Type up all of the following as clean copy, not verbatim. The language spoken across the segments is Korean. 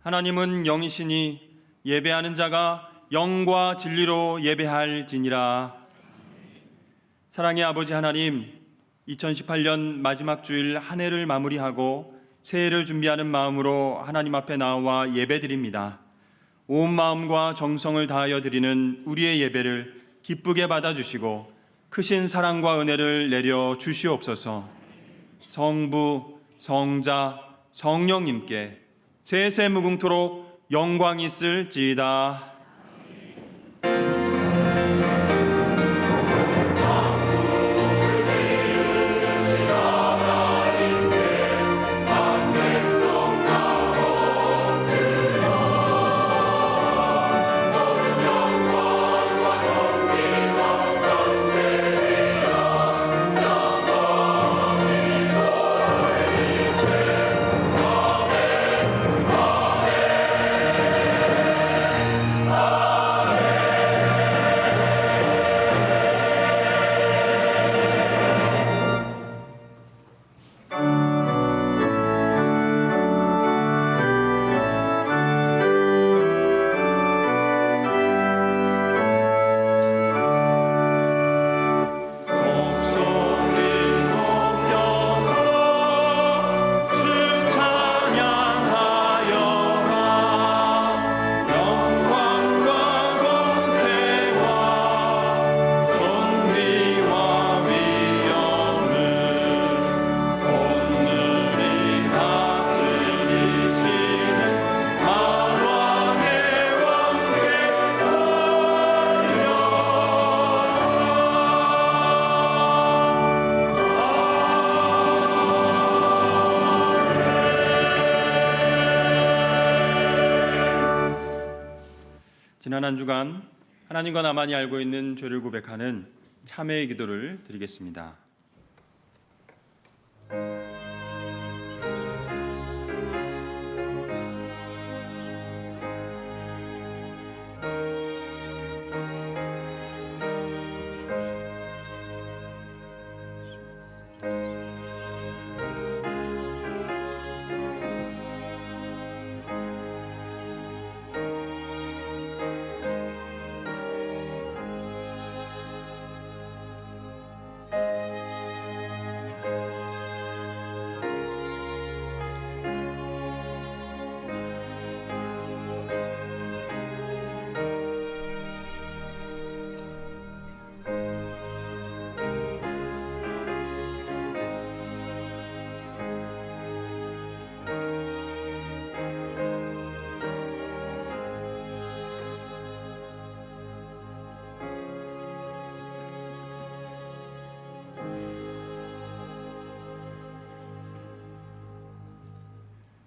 하나님은 영이시니 예배하는 자가 영과 진리로 예배할지니라. 사랑의 아버지 하나님, 2018년 마지막 주일 한 해를 마무리하고 새해를 준비하는 마음으로 하나님 앞에 나와 예배드립니다. 온 마음과 정성을 다하여 드리는 우리의 예배를 기쁘게 받아주시고 크신 사랑과 은혜를 내려 주시옵소서. 성부, 성자, 성령님께 세세 무궁토록 영광이 있을지이다. 지난 한 주간 하나님과 나만이 알고 있는 죄를 고백하는 참회의 기도를 드리겠습니다.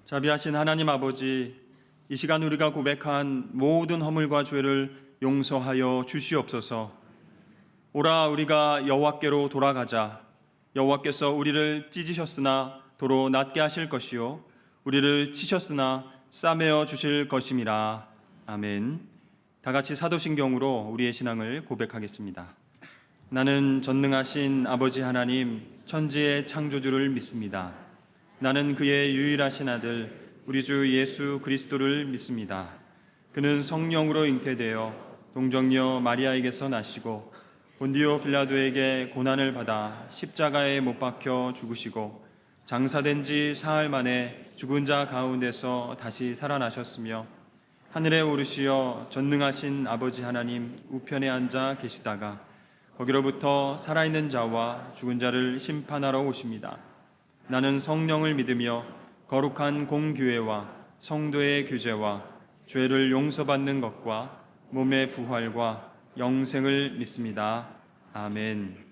자비하신 하나님 아버지, 이 시간 우리가 고백한 모든 허물과 죄를 용서하여 주시옵소서. 오라 우리가 여호와께로 돌아가자. 여호와께서 우리를 찢으셨으나 도로 낫게 하실 것이요 우리를 치셨으나 싸매어 주실 것임이라. 아멘. 다 같이 사도신경으로 우리의 신앙을 고백하겠습니다. 나는 전능하신 아버지 하나님 천지의 창조주를 믿습니다. 나는 그의 유일하신 아들 우리 주 예수 그리스도를 믿습니다. 그는 성령으로 잉태되어 동정녀 마리아에게서 나시고 본디오 빌라도에게 고난을 받아 십자가에 못 박혀 죽으시고 장사된 지 사흘 만에 죽은 자 가운데서 다시 살아나셨으며 하늘에 오르시어 전능하신 아버지 하나님 우편에 앉아 계시다가 거기로부터 살아있는 자와 죽은 자를 심판하러 오십니다. 나는 성령을 믿으며 거룩한 공교회와 성도의 교제와 죄를 용서받는 것과 몸의 부활과 영생을 믿습니다. 아멘.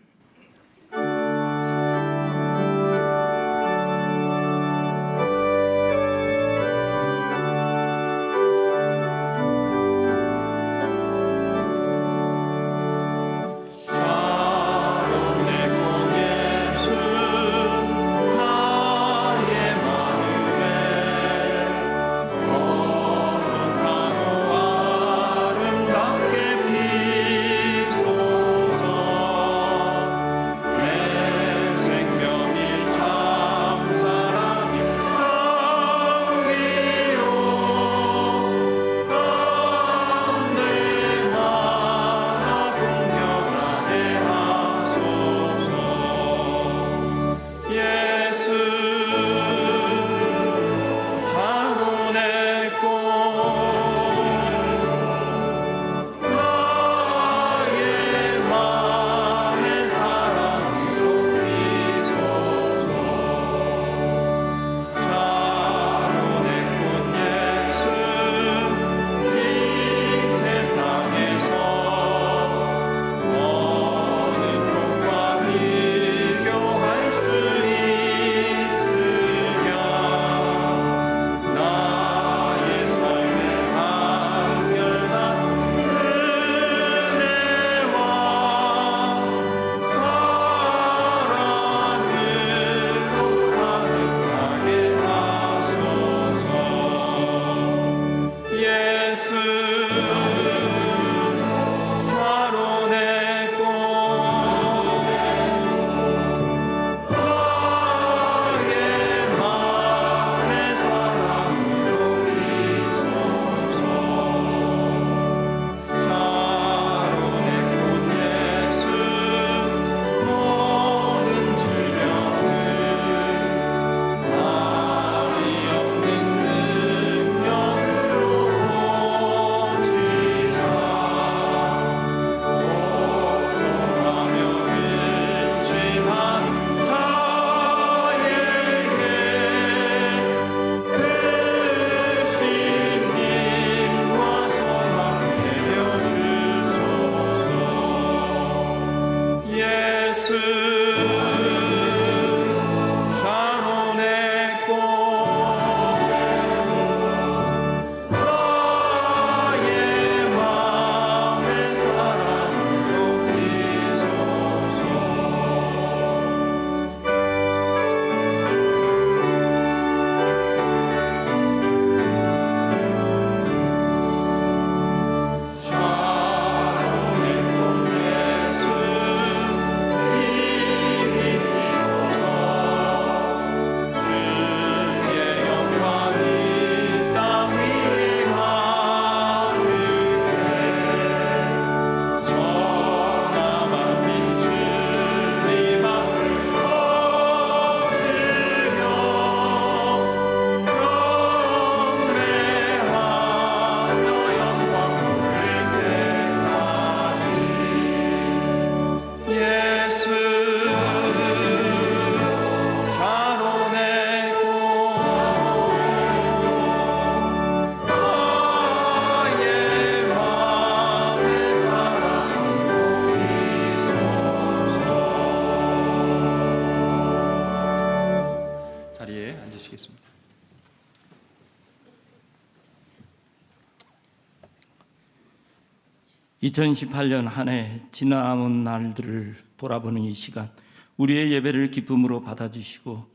2018년 한 해 지나온 날들을 돌아보는 이 시간, 우리의 예배를 기쁨으로 받아주시고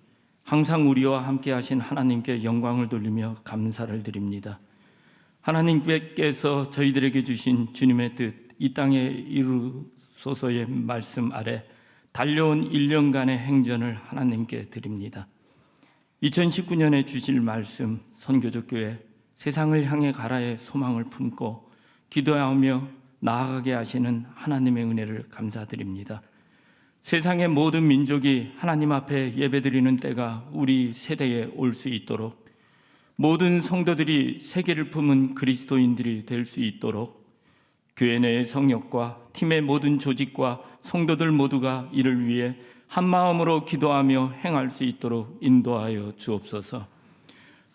항상 우리와 함께 하신 하나님께 영광을 돌리며 감사를 드립니다. 하나님께서 저희들에게 주신 주님의 뜻, 이 땅에 이루소서의 말씀 아래 달려온 1년간의 행전을 하나님께 드립니다. 2019년에 주실 말씀, 선교적 교회, 세상을 향해 가라의 소망을 품고 기도하며 나아가게 하시는 하나님의 은혜를 감사드립니다. 세상의 모든 민족이 하나님 앞에 예배드리는 때가 우리 세대에 올 수 있도록, 모든 성도들이 세계를 품은 그리스도인들이 될 수 있도록 교회 내의 성역과 팀의 모든 조직과 성도들 모두가 이를 위해 한 마음으로 기도하며 행할 수 있도록 인도하여 주옵소서.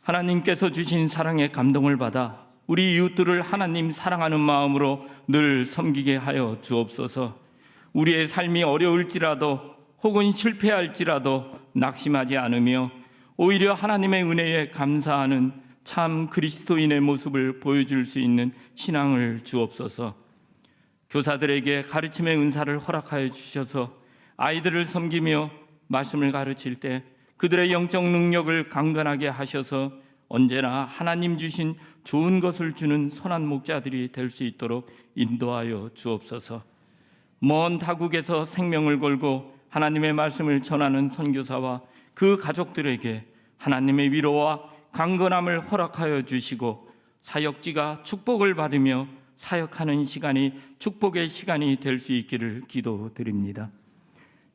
하나님께서 주신 사랑의 감동을 받아 우리 이웃들을 하나님 사랑하는 마음으로 늘 섬기게 하여 주옵소서. 우리의 삶이 어려울지라도 혹은 실패할지라도 낙심하지 않으며 오히려 하나님의 은혜에 감사하는 참 그리스도인의 모습을 보여줄 수 있는 신앙을 주옵소서. 교사들에게 가르침의 은사를 허락하여 주셔서 아이들을 섬기며 말씀을 가르칠 때 그들의 영적 능력을 강건하게 하셔서 언제나 하나님 주신 좋은 것을 주는 선한 목자들이 될 수 있도록 인도하여 주옵소서. 먼 타국에서 생명을 걸고 하나님의 말씀을 전하는 선교사와 그 가족들에게 하나님의 위로와 강건함을 허락하여 주시고 사역지가 축복을 받으며 사역하는 시간이 축복의 시간이 될 수 있기를 기도드립니다.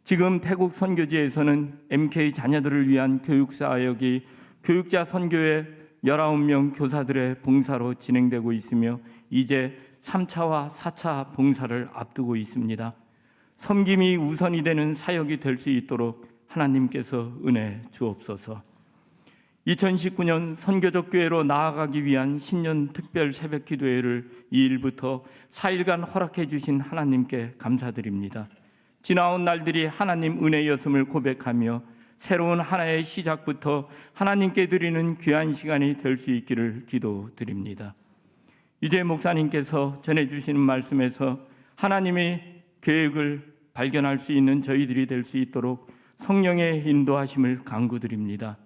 지금 태국 선교지에서는 MK 자녀들을 위한 교육 사역이 교육자 선교회 19명 교사들의 봉사로 진행되고 있으며 이제 3차와 4차 봉사를 앞두고 있습니다. 섬김이 우선이 되는 사역이 될 수 있도록 하나님께서 은혜 주옵소서. 2019년 선교적 교회로 나아가기 위한 신년 특별 새벽 기도회를 2일부터 4일간 허락해 주신 하나님께 감사드립니다. 지나온 날들이 하나님 은혜였음을 고백하며 새로운 하나의 시작부터 하나님께 드리는 귀한 시간이 될 수 있기를 기도드립니다. 이제 목사님께서 전해주시는 말씀에서 하나님의 계획을 발견할 수 있는 저희들이 될 수 있도록 성령의 인도하심을 간구드립니다.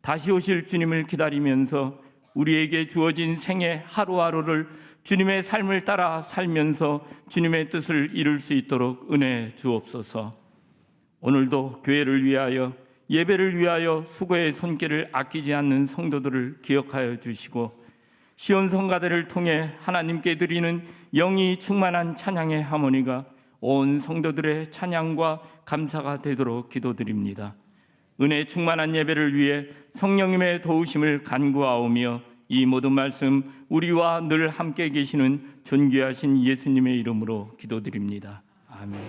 다시 오실 주님을 기다리면서 우리에게 주어진 생애 하루하루를 주님의 삶을 따라 살면서 주님의 뜻을 이룰 수 있도록 은혜 주옵소서. 오늘도 교회를 위하여 예배를 위하여 수고의 손길을 아끼지 않는 성도들을 기억하여 주시고 시온 성가대를 통해 하나님께 드리는 영이 충만한 찬양의 하모니가 온 성도들의 찬양과 감사가 되도록 기도드립니다. 은혜 충만한 예배를 위해 성령님의 도우심을 간구하오며 이 모든 말씀 우리와 늘 함께 계시는 존귀하신 예수님의 이름으로 기도드립니다. 아멘.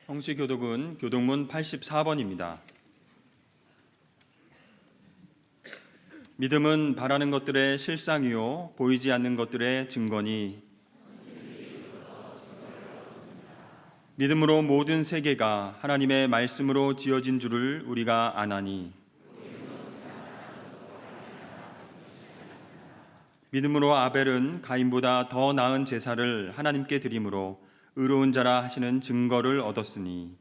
성시교독은 교독문 84번입니다. 믿음은 바라는 것들의 실상이요 보이지 않는 것들의 증거니 믿음으로 모든 세계가 하나님의 말씀으로 지어진 줄을 우리가 아나니 믿음으로 아벨은 가인보다 더 나은 제사를 하나님께 드림으로 의로운 자라 하시는 증거를 얻었으니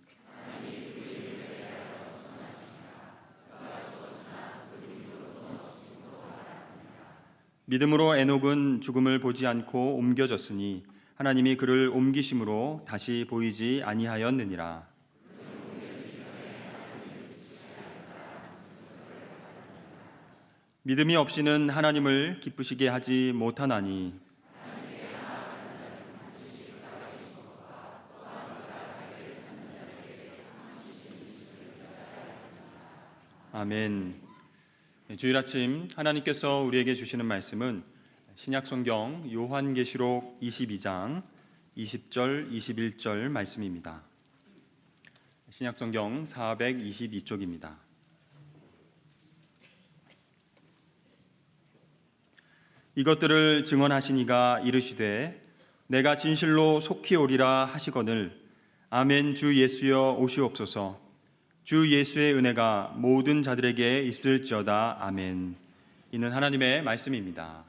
믿음으로 에녹은 죽음을 보지 않고 옮겨졌으니 하나님이 그를 옮기심으로 다시 보이지 아니하였느니라. 믿음이 없이는 하나님을 기쁘시게 하지 못하나니 아멘. 주일 아침 하나님께서 우리에게 주시는 말씀은 신약성경 요한계시록 22장 20절 21절 말씀입니다. 신약성경 422쪽입니다. 이것들을 증언하시니가 이르시되 내가 진실로 속히 오리라 하시거늘 아멘. 주 예수여 오시옵소서. 주 예수의 은혜가 모든 자들에게 있을지어다. 아멘. 이는 하나님의 말씀입니다.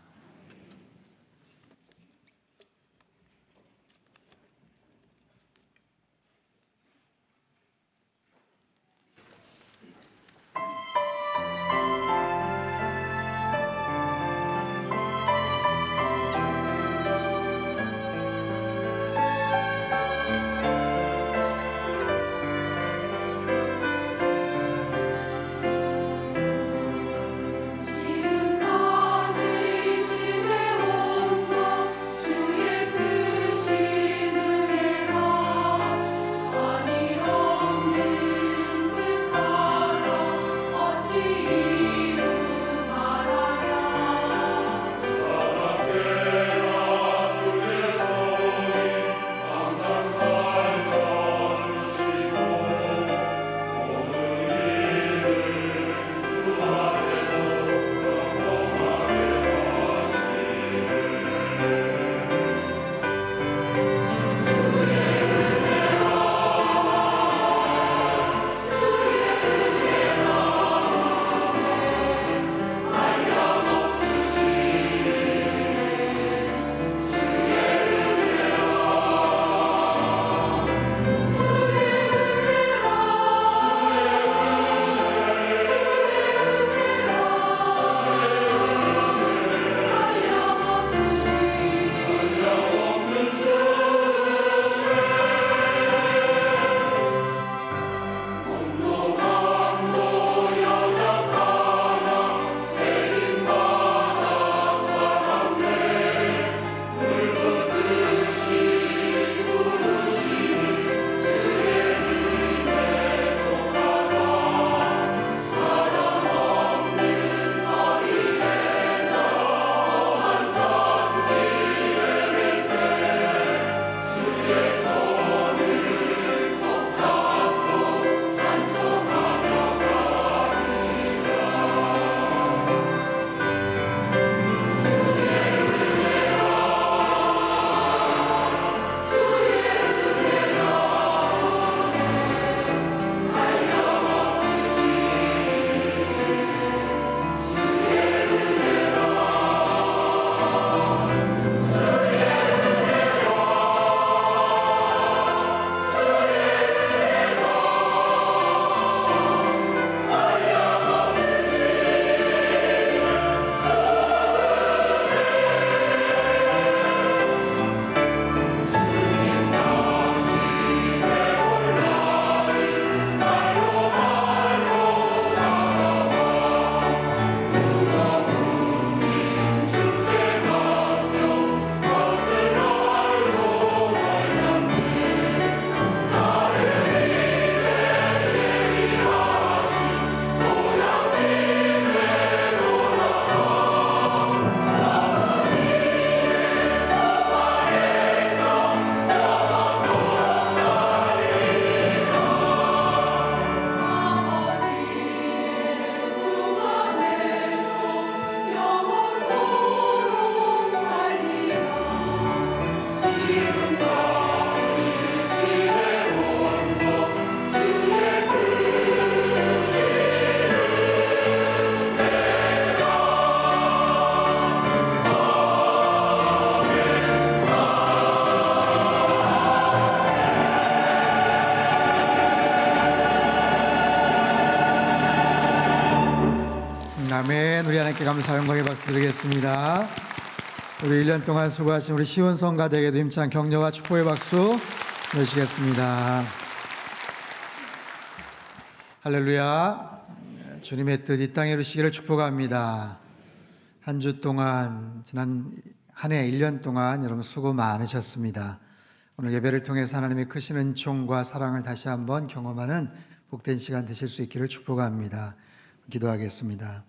아멘. 우리 하나님께 감사 영광의 박수 드리겠습니다. 우리 1년 동안 수고하신 우리 시온 성가대에게도 힘찬 격려와 축복의 박수 드리시겠습니다. 할렐루야. 주님의 뜻 이 땅에 이루시기를 축복합니다. 한 주 동안, 지난 한 해 1년 동안 여러분 수고 많으셨습니다. 오늘 예배를 통해서 하나님의 크신 은총과 사랑을 다시 한번 경험하는 복된 시간 되실 수 있기를 축복합니다. 기도하겠습니다.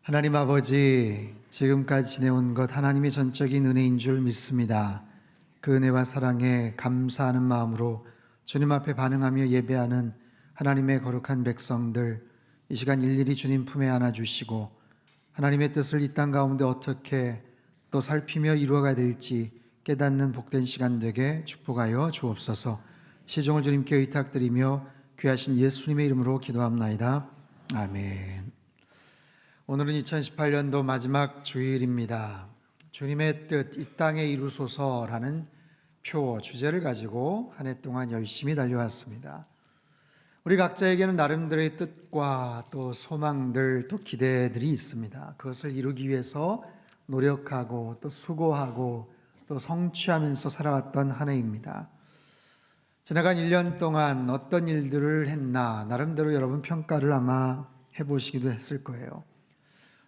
하나님 아버지, 지금까지 지내온 것 하나님의 전적인 은혜인 줄 믿습니다. 그 은혜와 사랑에 감사하는 마음으로 주님 앞에 반응하며 예배하는 하나님의 거룩한 백성들, 이 시간 일일이 주님 품에 안아주시고 하나님의 뜻을 이 땅 가운데 어떻게 또 살피며 이루어가야 될지 깨닫는 복된 시간 되게 축복하여 주옵소서. 시종을 주님께 의탁드리며 귀하신 예수님의 이름으로 기도합나이다. 아멘. 오늘은 2018년도 마지막 주일입니다. 주님의 뜻 이 땅에 이루소서라는 표 주제를 가지고 한 해 동안 열심히 달려왔습니다. 우리 각자에게는 나름대로의 뜻과 또 소망들 또 기대들이 있습니다. 그것을 이루기 위해서 노력하고 또 수고하고 또 성취하면서 살아왔던 한 해입니다. 지나간 1년 동안 어떤 일들을 했나 나름대로 여러분 평가를 아마 해보시기도 했을 거예요.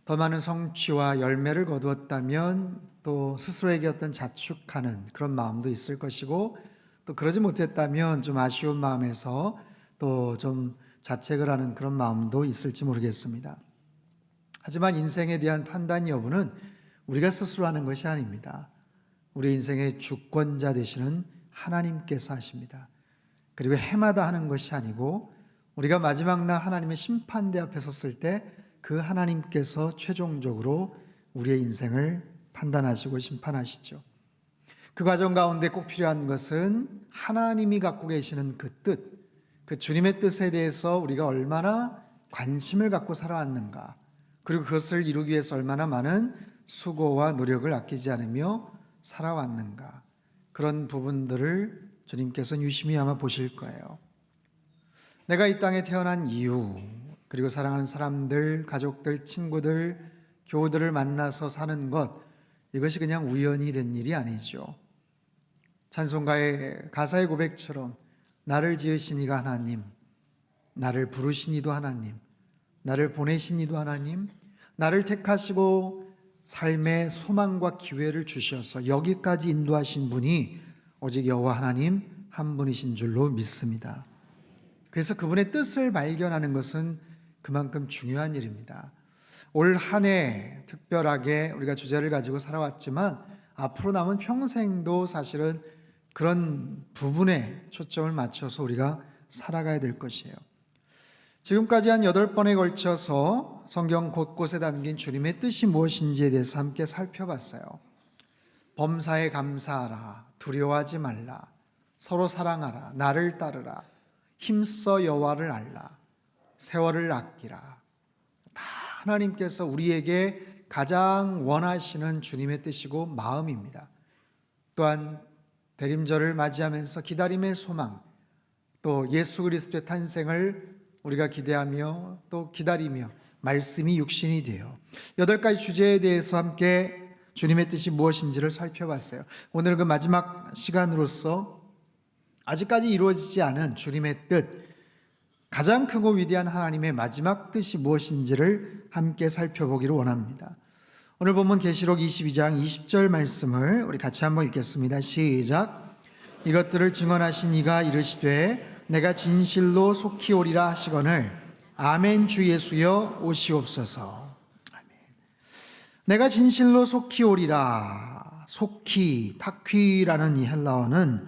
더 많은 성취와 열매를 거두었다면 또 스스로에게 어떤 자축하는 그런 마음도 있을 것이고, 또 그러지 못했다면 좀 아쉬운 마음에서 또 좀 자책을 하는 그런 마음도 있을지 모르겠습니다. 하지만 인생에 대한 판단 여부는 우리가 스스로 하는 것이 아닙니다. 우리 인생의 주권자 되시는 하나님께서 하십니다. 그리고 해마다 하는 것이 아니고 우리가 마지막 날 하나님의 심판대 앞에 섰을 때 그 하나님께서 최종적으로 우리의 인생을 판단하시고 심판하시죠. 그 과정 가운데 꼭 필요한 것은 하나님이 갖고 계시는 그 뜻, 그 주님의 뜻에 대해서 우리가 얼마나 관심을 갖고 살아왔는가, 그리고 그것을 이루기 위해서 얼마나 많은 수고와 노력을 아끼지 않으며 살아왔는가, 그런 부분들을 주님께서 유심히 아마 보실 거예요. 내가 이 땅에 태어난 이유, 그리고 사랑하는 사람들, 가족들, 친구들, 교우들을 만나서 사는 것, 이것이 그냥 우연히 된 일이 아니죠. 찬송가의 가사의 고백처럼 나를 지으신 이가 하나님, 나를 부르신 이도 하나님, 나를 보내신 이도 하나님, 나를 택하시고 삶의 소망과 기회를 주셔서 여기까지 인도하신 분이 오직 여호와 하나님 한 분이신 줄로 믿습니다. 그래서 그분의 뜻을 발견하는 것은 그만큼 중요한 일입니다. 올 한 해 특별하게 우리가 주제를 가지고 살아왔지만 앞으로 남은 평생도 사실은 그런 부분에 초점을 맞춰서 우리가 살아가야 될 것이에요. 지금까지 한 8번에 걸쳐서 성경 곳곳에 담긴 주님의 뜻이 무엇인지에 대해서 함께 살펴봤어요. 범사에 감사하라, 두려워하지 말라, 서로 사랑하라, 나를 따르라, 힘써 여호와를 알라, 세월을 아끼라. 다 하나님께서 우리에게 가장 원하시는 주님의 뜻이고 마음입니다. 또한 대림절을 맞이하면서 기다림의 소망, 또 예수 그리스도의 탄생을 우리가 기대하며 또 기다리며 말씀이 육신이 되어 8가지 주제에 대해서 함께 주님의 뜻이 무엇인지를 살펴봤어요. 오늘은 그 마지막 시간으로서 아직까지 이루어지지 않은 주님의 뜻, 가장 크고 위대한 하나님의 마지막 뜻이 무엇인지를 함께 살펴보기를 원합니다. 오늘 본문 계시록 22장 20절 말씀을 우리 같이 한번 읽겠습니다. 시작. 이것들을 증언하신 이가 이르시되 내가 진실로 속히 오리라 하시거늘 아멘. 주 예수여 오시옵소서. 아멘. 내가 진실로 속히 오리라. 속히, 타퀴라는 이 헬라어는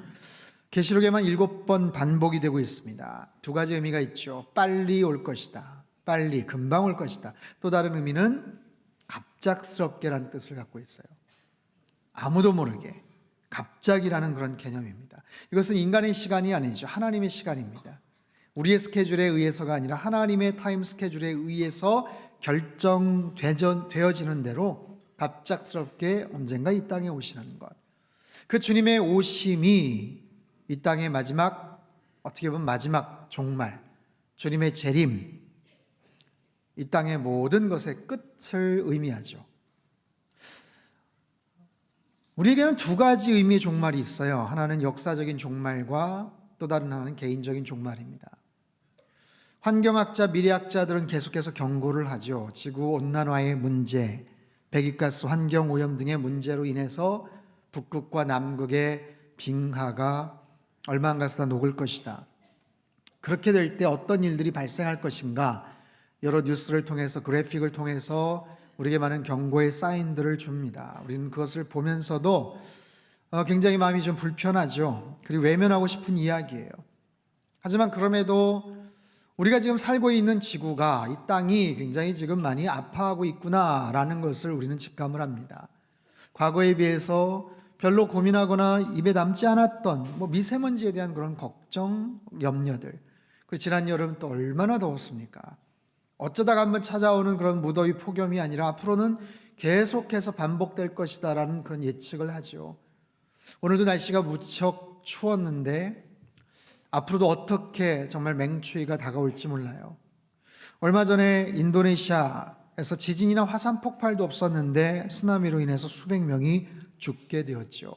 계시록에만 7번 반복이 되고 있습니다. 2가지 의미가 있죠. 빨리 올 것이다, 빨리, 금방 올 것이다. 또 다른 의미는 갑작스럽게라는 뜻을 갖고 있어요. 아무도 모르게, 갑자기라는 그런 개념입니다. 이것은 인간의 시간이 아니죠. 하나님의 시간입니다. 우리의 스케줄에 의해서가 아니라 하나님의 타임 스케줄에 의해서 결정되어지는 대로 갑작스럽게 언젠가 이 땅에 오시는 것. 그 주님의 오심이 이 땅의 마지막, 어떻게 보면 마지막 종말, 주님의 재림, 이 땅의 모든 것의 끝을 의미하죠. 우리에게는 2가지 의미의 종말이 있어요. 하나는 역사적인 종말과 또 다른 하나는 개인적인 종말입니다. 환경학자, 미래학자들은 계속해서 경고를 하죠. 지구온난화의 문제, 배기가스, 환경오염 등의 문제로 인해서 북극과 남극의 빙하가 얼마 안 가서 다 녹을 것이다. 그렇게 될 때 어떤 일들이 발생할 것인가, 여러 뉴스를 통해서 그래픽을 통해서 우리에게 많은 경고의 사인들을 줍니다. 우리는 그것을 보면서도 굉장히 마음이 좀 불편하죠. 그리고 외면하고 싶은 이야기예요. 하지만 그럼에도 우리가 지금 살고 있는 지구가, 이 땅이 굉장히 지금 많이 아파하고 있구나라는 것을 우리는 직감을 합니다. 과거에 비해서 별로 고민하거나 입에 남지 않았던 미세먼지에 대한 그런 걱정, 염려들. 그리고 지난 여름 또 얼마나 더웠습니까? 어쩌다가 한번 찾아오는 그런 무더위 폭염이 아니라 앞으로는 계속해서 반복될 것이다라는 그런 예측을 하죠. 오늘도 날씨가 무척 추웠는데 앞으로도 어떻게 정말 맹추위가 다가올지 몰라요. 얼마 전에 인도네시아에서 지진이나 화산 폭발도 없었는데 쓰나미로 인해서 수백 명이 죽게 되었죠.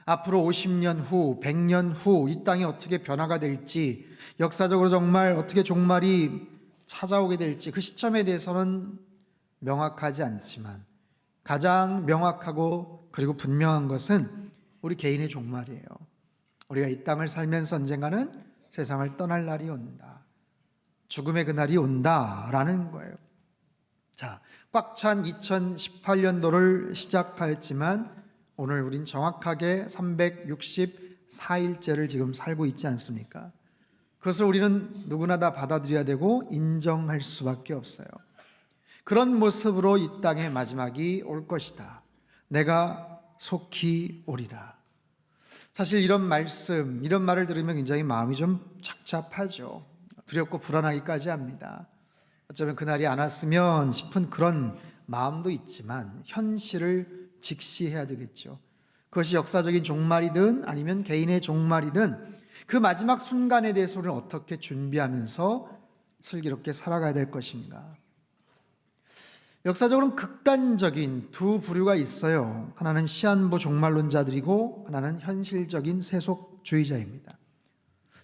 앞으로 50년 후, 100년 후 이 땅이 어떻게 변화가 될지, 역사적으로 정말 어떻게 종말이 찾아오게 될지 그 시점에 대해서는 명확하지 않지만 가장 명확하고 그리고 분명한 것은 우리 개인의 종말이에요. 우리가 이 땅을 살면서 언젠가는 세상을 떠날 날이 온다. 죽음의 그날이 온다라는 거예요. 자, 꽉 찬 2018년도를 시작하였지만 오늘 우린 정확하게 364일째를 지금 살고 있지 않습니까? 그것을 우리는 누구나 다 받아들여야 되고 인정할 수밖에 없어요. 그런 모습으로 이 땅의 마지막이 올 것이다. 내가 속히 오리라. 사실 이런 말씀, 이런 말을 들으면 굉장히 마음이 좀 착잡하죠. 두렵고 불안하기까지 합니다. 어쩌면 그날이 안 왔으면 싶은 그런 마음도 있지만 현실을 직시해야 되겠죠. 그것이 역사적인 종말이든 아니면 개인의 종말이든 그 마지막 순간에 대해서 우리는 어떻게 준비하면서 슬기롭게 살아가야 될 것인가. 역사적으로는 극단적인 두 부류가 있어요. 하나는 시한부 종말론자들이고 하나는 현실적인 세속주의자입니다.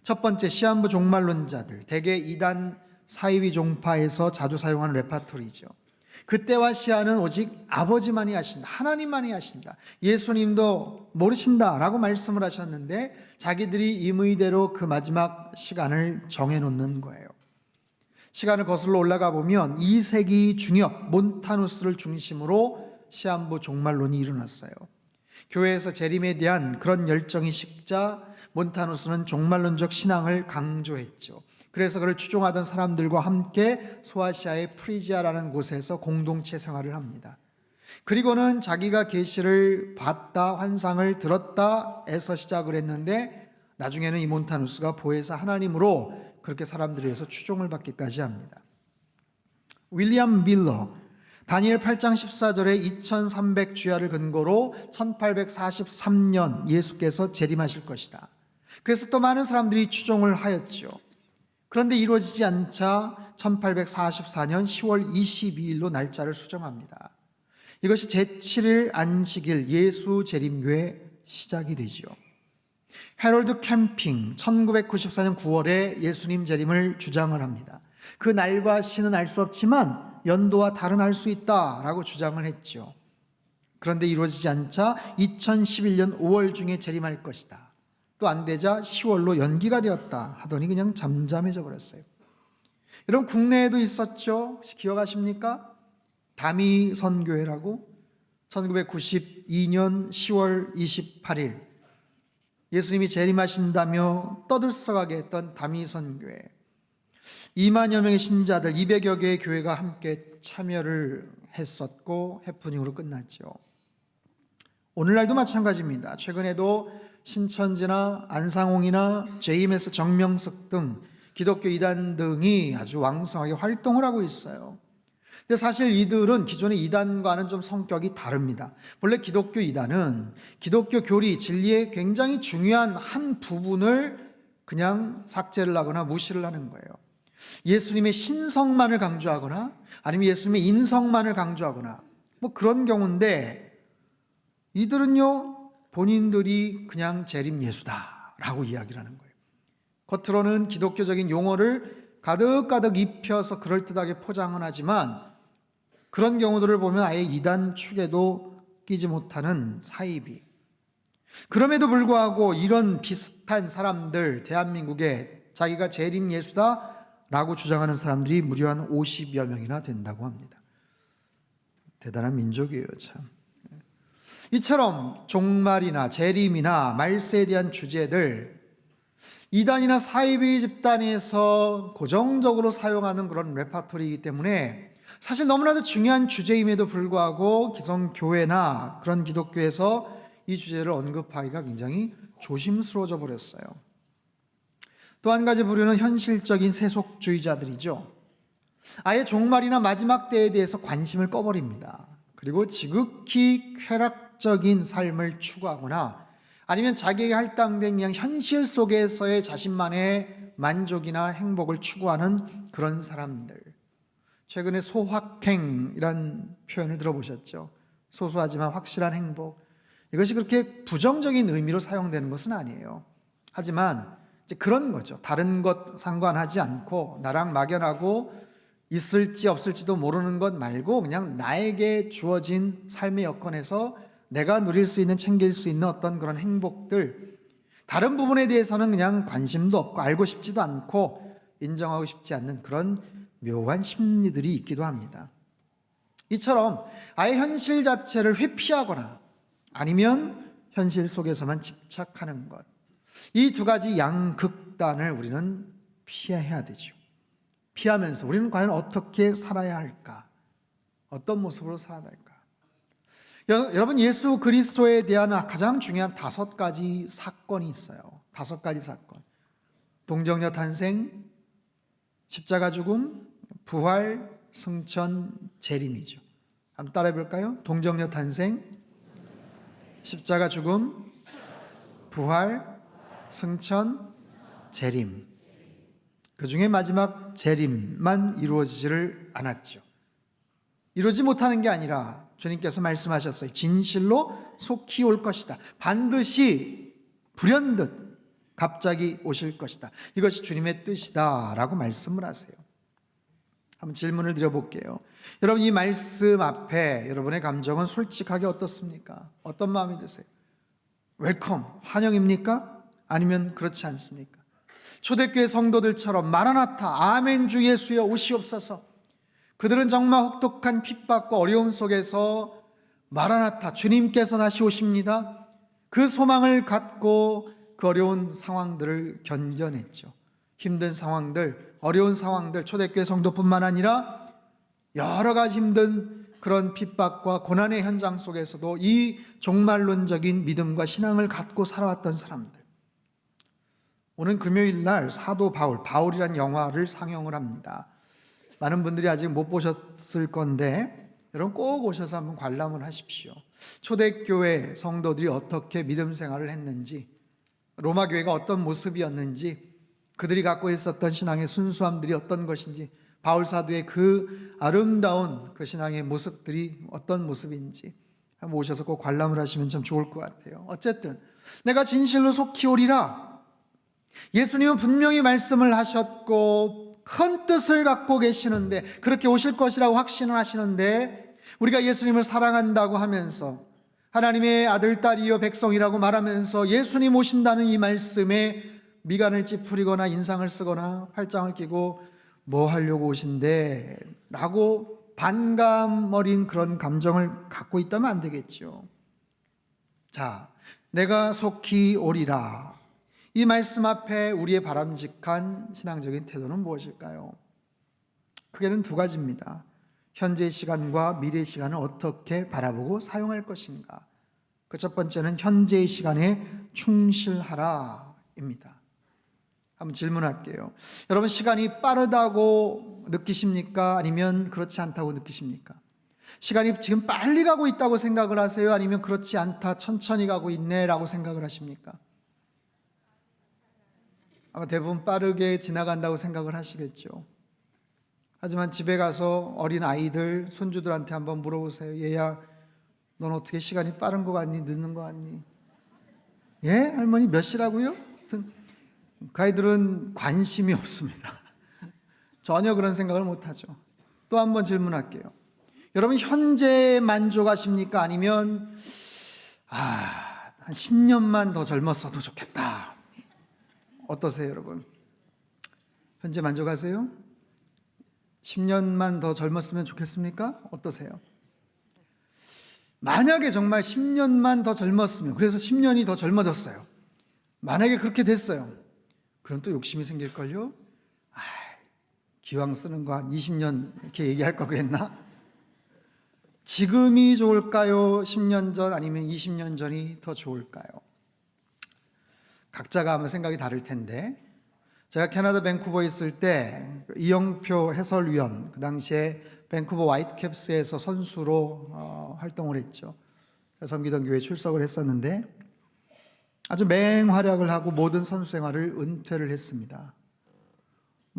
첫 번째 시한부 종말론자들, 대개 이단 사이비 종파에서 자주 사용하는 레파토리죠. 그때와 시한은 오직 아버지만이 하신다, 하나님만이 하신다, 예수님도 모르신다라고 말씀을 하셨는데 자기들이 임의대로 그 마지막 시간을 정해놓는 거예요. 시간을 거슬러 올라가 보면 2세기 중엽 몬타누스를 중심으로 시한부 종말론이 일어났어요. 교회에서 재림에 대한 그런 열정이 식자 몬타누스는 종말론적 신앙을 강조했죠. 그래서 그를 추종하던 사람들과 함께 소아시아의 프리지아라는 곳에서 공동체 생활을 합니다. 그리고는 자기가 계시를 봤다, 환상을 들었다에서 시작을 했는데 나중에는 이 몬타누스가 보혜사 하나님으로 그렇게 사람들에 의해서 추종을 받기까지 합니다. 윌리엄 밀러, 다니엘 8장 14절에 2300주야를 근거로 1843년 예수께서 재림하실 것이다. 그래서 또 많은 사람들이 추종을 하였죠. 그런데 이루어지지 않자 1844년 10월 22일로 날짜를 수정합니다. 이것이 제7일 안식일 예수 재림교의 시작이 되죠. 해롤드 캠핑 1994년 9월에 예수님 재림을 주장을 합니다. 그 날과 시는 알 수 없지만 연도와 달은 알 수 있다라고 주장을 했죠. 그런데 이루어지지 않자 2011년 5월 중에 재림할 것이다. 또 안 되자 10월로 연기가 되었다 하더니 그냥 잠잠해져 버렸어요. 여러분 국내에도 있었죠. 혹시 기억하십니까? 다미선교회라고 1992년 10월 28일 예수님이 재림하신다며 떠들썩하게 했던 다미선교회, 2만여 명의 신자들 200여 개의 교회가 함께 참여를 했었고 해프닝으로 끝났죠. 오늘날도 마찬가지입니다. 최근에도 신천지나 안상홍이나 JMS 정명석 등 기독교 이단 등이 아주 왕성하게 활동을 하고 있어요. 근데 사실 이들은 기존의 이단과는 좀 성격이 다릅니다. 본래 기독교 이단은 기독교 교리, 진리의 굉장히 중요한 한 부분을 그냥 삭제를 하거나 무시를 하는 거예요. 예수님의 신성만을 강조하거나 아니면 예수님의 인성만을 강조하거나 그런 경우인데 이들은요 본인들이 그냥 재림 예수다라고 이야기를 하는 거예요. 겉으로는 기독교적인 용어를 가득가득 입혀서 그럴듯하게 포장은 하지만 그런 경우들을 보면 아예 이단 축에도 끼지 못하는 사이비. 그럼에도 불구하고 이런 비슷한 사람들, 대한민국에 자기가 재림 예수다 라고 주장하는 사람들이 무려 한 50여 명이나 된다고 합니다. 대단한 민족이에요, 참. 이처럼 종말이나 재림이나 말세에 대한 주제들, 이단이나 사이비 집단에서 고정적으로 사용하는 그런 레파토리이기 때문에 사실 너무나도 중요한 주제임에도 불구하고 기성교회나 그런 기독교에서 이 주제를 언급하기가 굉장히 조심스러워져 버렸어요. 또 한 가지 부류는 현실적인 세속주의자들이죠. 아예 종말이나 마지막 때에 대해서 관심을 꺼버립니다. 그리고 지극히 쾌락적인 삶을 추구하거나 아니면 자기에게 할당된 그냥 현실 속에서의 자신만의 만족이나 행복을 추구하는 그런 사람들. 최근에 소확행이란 표현을 들어보셨죠? 소소하지만 확실한 행복. 이것이 그렇게 부정적인 의미로 사용되는 것은 아니에요. 하지만 이제 그런 거죠. 다른 것 상관하지 않고 나랑 막연하고 있을지 없을지도 모르는 것 말고 그냥 나에게 주어진 삶의 여건에서 내가 누릴 수 있는, 챙길 수 있는 어떤 그런 행복들, 다른 부분에 대해서는 그냥 관심도 없고 알고 싶지도 않고 인정하고 싶지 않는 그런 묘한 심리들이 있기도 합니다. 이처럼 아예 현실 자체를 회피하거나 아니면 현실 속에서만 집착하는 것, 이 두 가지 양극단을 우리는 피해야 되죠. 피하면서 우리는 과연 어떻게 살아야 할까? 어떤 모습으로 살아야 할까? 여러분, 예수 그리스도에 대한 가장 중요한 5가지 사건이 있어요. 5가지 사건. 동정녀 탄생, 십자가 죽음, 부활, 승천, 재림이죠. 한번 따라해 볼까요? 동정녀 탄생, 십자가 죽음, 부활, 승천, 재림. 그 중에 마지막 재림만 이루어지지를 않았죠. 이루지 못하는 게 아니라 주님께서 말씀하셨어요. 진실로 속히 올 것이다. 반드시 불현듯 갑자기 오실 것이다. 이것이 주님의 뜻이다 라고 말씀을 하세요. 한번 질문을 드려볼게요. 여러분, 이 말씀 앞에 여러분의 감정은 솔직하게 어떻습니까? 어떤 마음이 드세요? 웰컴, 환영입니까? 아니면 그렇지 않습니까? 초대교회 성도들처럼 마라나타, 아멘 주 예수여 오시옵소서. 그들은 정말 혹독한 핍박과 어려움 속에서 마라나타, 주님께서 다시 오십니다. 그 소망을 갖고 그 어려운 상황들을 견뎌냈죠. 힘든 상황들, 어려운 상황들, 초대교회 성도뿐만 아니라 여러 가지 힘든 그런 핍박과 고난의 현장 속에서도 이 종말론적인 믿음과 신앙을 갖고 살아왔던 사람들. 오늘 금요일 날 사도 바울이란 영화를 상영을 합니다. 많은 분들이 아직 못 보셨을 건데 여러분 꼭 오셔서 한번 관람을 하십시오. 초대교회 성도들이 어떻게 믿음 생활을 했는지, 로마 교회가 어떤 모습이었는지, 그들이 갖고 있었던 신앙의 순수함들이 어떤 것인지, 바울 사도의 그 아름다운 그 신앙의 모습들이 어떤 모습인지 한번 오셔서 꼭 관람을 하시면 참 좋을 것 같아요. 어쨌든 내가 진실로 속히 오리라. 예수님은 분명히 말씀을 하셨고 큰 뜻을 갖고 계시는데, 그렇게 오실 것이라고 확신을 하시는데, 우리가 예수님을 사랑한다고 하면서 하나님의 아들, 딸이요 백성이라고 말하면서 예수님 오신다는 이 말씀에 미간을 찌푸리거나 인상을 쓰거나 팔짱을 끼고 뭐 하려고 오신대? 라고 반감 어린 그런 감정을 갖고 있다면 안 되겠죠. 자, 내가 속히 오리라. 이 말씀 앞에 우리의 바람직한 신앙적인 태도는 무엇일까요? 크게는 2가지입니다. 현재 시간과 미래 시간을 어떻게 바라보고 사용할 것인가. 그 첫 번째는 현재의 시간에 충실하라입니다. 한번 질문할게요. 여러분, 시간이 빠르다고 느끼십니까? 아니면 그렇지 않다고 느끼십니까? 시간이 지금 빨리 가고 있다고 생각을 하세요? 아니면 그렇지 않다, 천천히 가고 있네 라고 생각을 하십니까? 아마 대부분 빠르게 지나간다고 생각을 하시겠죠. 하지만 집에 가서 어린 아이들, 손주들한테 한번 물어보세요. 얘야, 넌 어떻게 시간이 빠른 거 같니? 늦는 거 같니? 예? 할머니 몇 시라고요? 그 아이들은 관심이 없습니다. 전혀 그런 생각을 못하죠. 또 한번 질문할게요. 여러분, 현재에 만족하십니까? 아니면 한 10년만 더 젊었어도 좋겠다. 어떠세요, 여러분? 현재 만족하세요? 10년만 더 젊었으면 좋겠습니까? 어떠세요? 만약에 정말 10년만 더 젊었으면, 그래서 10년이 더 젊어졌어요. 만약에 그렇게 됐어요. 그럼 또 욕심이 생길걸요? 기왕 쓰는 거 한 20년 이렇게 얘기할 걸 그랬나? 지금이 좋을까요? 10년 전 아니면 20년 전이 더 좋을까요? 각자가 아마 생각이 다를 텐데, 제가 캐나다 밴쿠버에 있을 때 이영표 해설위원, 그 당시에 밴쿠버 화이트캡스에서 선수로 활동을 했죠. 섬기던 교회에 출석을 했었는데 아주 맹활약을 하고 모든 선수 생활을 은퇴를 했습니다.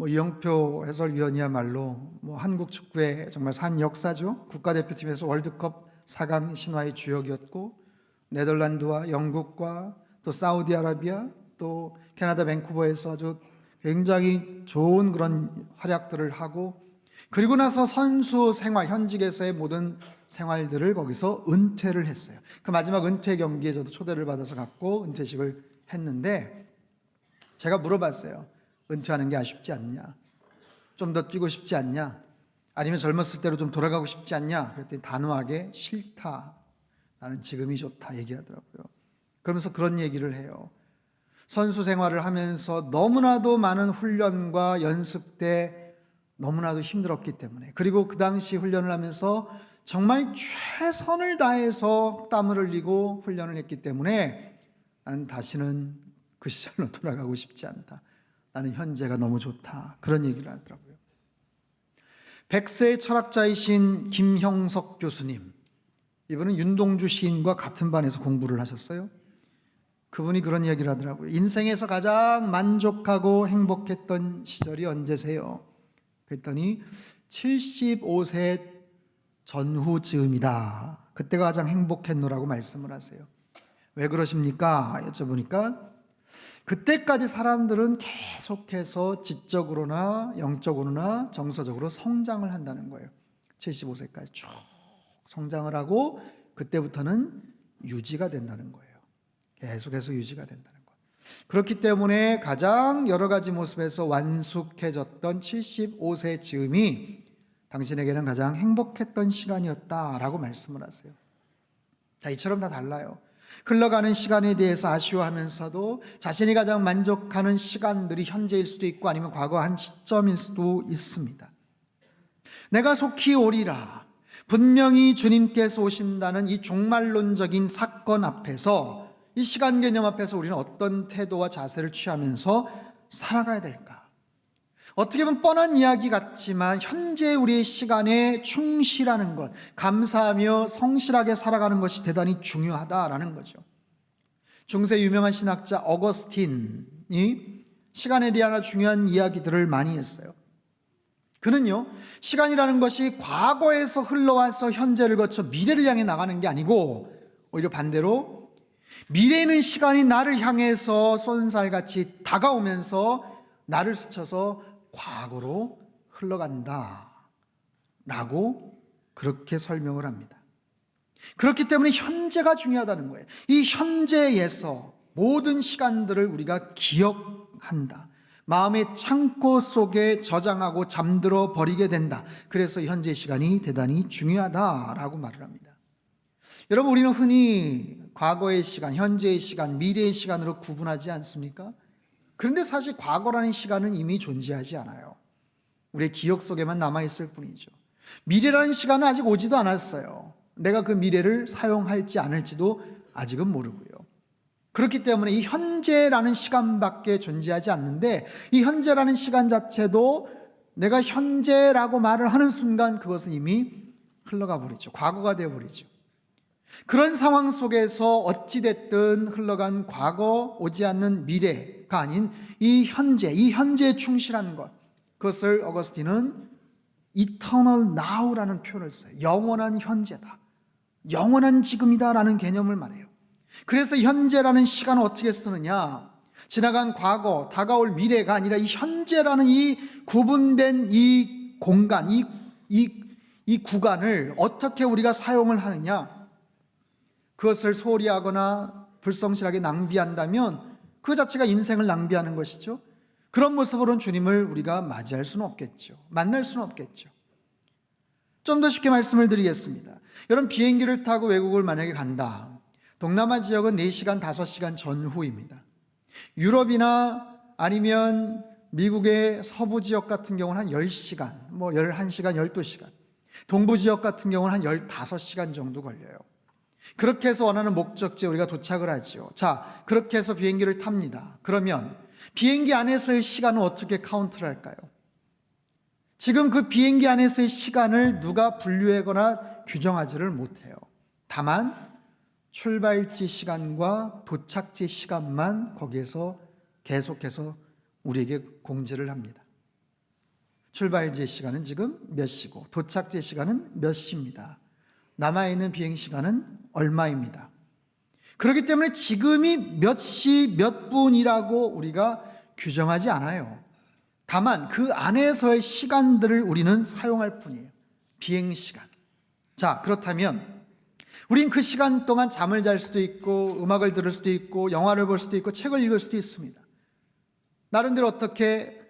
이영표 해설위원이야말로 한국 축구의 정말 산 역사죠. 국가대표팀에서 월드컵 4강 신화의 주역이었고, 네덜란드와 영국과 또 사우디아라비아, 또 캐나다 밴쿠버에서 아주 굉장히 좋은 그런 활약들을 하고, 그리고 나서 선수 생활, 현직에서의 모든 생활들을 거기서 은퇴를 했어요. 그 마지막 은퇴 경기에 저도 초대를 받아서 갔고 은퇴식을 했는데, 제가 물어봤어요. 은퇴하는 게 아쉽지 않냐? 좀 더 뛰고 싶지 않냐? 아니면 젊었을 때로 좀 돌아가고 싶지 않냐? 그랬더니 단호하게 싫다. 나는 지금이 좋다 얘기하더라고요. 그러면서 그런 얘기를 해요. 선수 생활을 하면서 너무나도 많은 훈련과 연습 때 너무나도 힘들었기 때문에, 그리고 그 당시 훈련을 하면서 정말 최선을 다해서 땀을 흘리고 훈련을 했기 때문에 난 다시는 그 시절로 돌아가고 싶지 않다. 나는 현재가 너무 좋다. 그런 얘기를 하더라고요. 백세의 철학자이신 김형석 교수님, 이분은 윤동주 시인과 같은 반에서 공부를 하셨어요. 그분이 그런 얘기를 하더라고요. 인생에서 가장 만족하고 행복했던 시절이 언제세요? 그랬더니 75세 전후 즈음이다. 그때가 가장 행복했노라고 말씀을 하세요. 왜 그러십니까? 여쭤보니까 그때까지 사람들은 계속해서 지적으로나 영적으로나 정서적으로 성장을 한다는 거예요. 75세까지 쭉 성장을 하고 그때부터는 유지가 된다는 거예요. 계속해서 유지가 된다는 것. 그렇기 때문에 가장 여러 가지 모습에서 완숙해졌던 75세 즈음이 당신에게는 가장 행복했던 시간이었다라고 말씀을 하세요. 자, 이처럼 다 달라요. 흘러가는 시간에 대해서 아쉬워하면서도 자신이 가장 만족하는 시간들이 현재일 수도 있고 아니면 과거 한 시점일 수도 있습니다. 내가 속히 오리라. 분명히 주님께서 오신다는 이 종말론적인 사건 앞에서, 이 시간 개념 앞에서 우리는 어떤 태도와 자세를 취하면서 살아가야 될까? 어떻게 보면 뻔한 이야기 같지만 현재 우리의 시간에 충실하는 것, 감사하며 성실하게 살아가는 것이 대단히 중요하다라는 거죠. 중세 유명한 신학자 어거스틴이 시간에 대한 중요한 이야기들을 많이 했어요. 그는요, 시간이라는 것이 과거에서 흘러와서 현재를 거쳐 미래를 향해 나가는 게 아니고 오히려 반대로 미래는 시간이 나를 향해서 쏜살같이 다가오면서 나를 스쳐서 과거로 흘러간다 라고 그렇게 설명을 합니다. 그렇기 때문에 현재가 중요하다는 거예요. 이 현재에서 모든 시간들을 우리가 기억한다. 마음의 창고 속에 저장하고 잠들어 버리게 된다. 그래서 현재 시간이 대단히 중요하다라고 말을 합니다. 여러분, 우리는 흔히 과거의 시간, 현재의 시간, 미래의 시간으로 구분하지 않습니까? 그런데 사실 과거라는 시간은 이미 존재하지 않아요. 우리의 기억 속에만 남아있을 뿐이죠. 미래라는 시간은 아직 오지도 않았어요. 내가 그 미래를 사용할지 않을지도 아직은 모르고요. 그렇기 때문에 이 현재라는 시간밖에 존재하지 않는데, 이 현재라는 시간 자체도 내가 현재라고 말을 하는 순간 그것은 이미 흘러가 버리죠. 과거가 되어버리죠. 그런 상황 속에서 어찌됐든 흘러간 과거, 오지 않는 미래가 아닌 이 현재에 충실한 것, 그것을 어거스틴은 Eternal Now라는 표현을 써요. 영원한 현재다, 영원한 지금이다라는 개념을 말해요. 그래서 현재라는 시간을 어떻게 쓰느냐, 지나간 과거, 다가올 미래가 아니라 이 현재라는 이 구분된 이 공간, 이 구간을 어떻게 우리가 사용을 하느냐, 그것을 소홀히 하거나 불성실하게 낭비한다면 그 자체가 인생을 낭비하는 것이죠. 그런 모습으로는 주님을 우리가 맞이할 수는 없겠죠. 만날 수는 없겠죠. 좀 더 쉽게 말씀을 드리겠습니다. 여러분, 비행기를 타고 외국을 만약에 간다. 동남아 지역은 4시간, 5시간 전후입니다. 유럽이나 아니면 미국의 서부 지역 같은 경우는 한 10시간, 11시간, 12시간. 동부 지역 같은 경우는 한 15시간 정도 걸려요. 그렇게 해서 원하는 목적지에 우리가 도착을 하죠. 자, 그렇게 해서 비행기를 탑니다. 그러면 비행기 안에서의 시간은 어떻게 카운트를 할까요? 지금 그 비행기 안에서의 시간을 누가 분류하거나 규정하지를 못해요. 다만 출발지 시간과 도착지 시간만 거기에서 계속해서 우리에게 공지를 합니다. 출발지 시간은 지금 몇 시고 도착지 시간은 몇 시입니다. 남아있는 비행 시간은 얼마입니다. 그렇기 때문에 지금이 몇 시 몇 분이라고 우리가 규정하지 않아요. 다만 그 안에서의 시간들을 우리는 사용할 뿐이에요. 비행 시간. 자, 그렇다면 우린 그 시간 동안 잠을 잘 수도 있고 음악을 들을 수도 있고 영화를 볼 수도 있고 책을 읽을 수도 있습니다. 나름대로 어떻게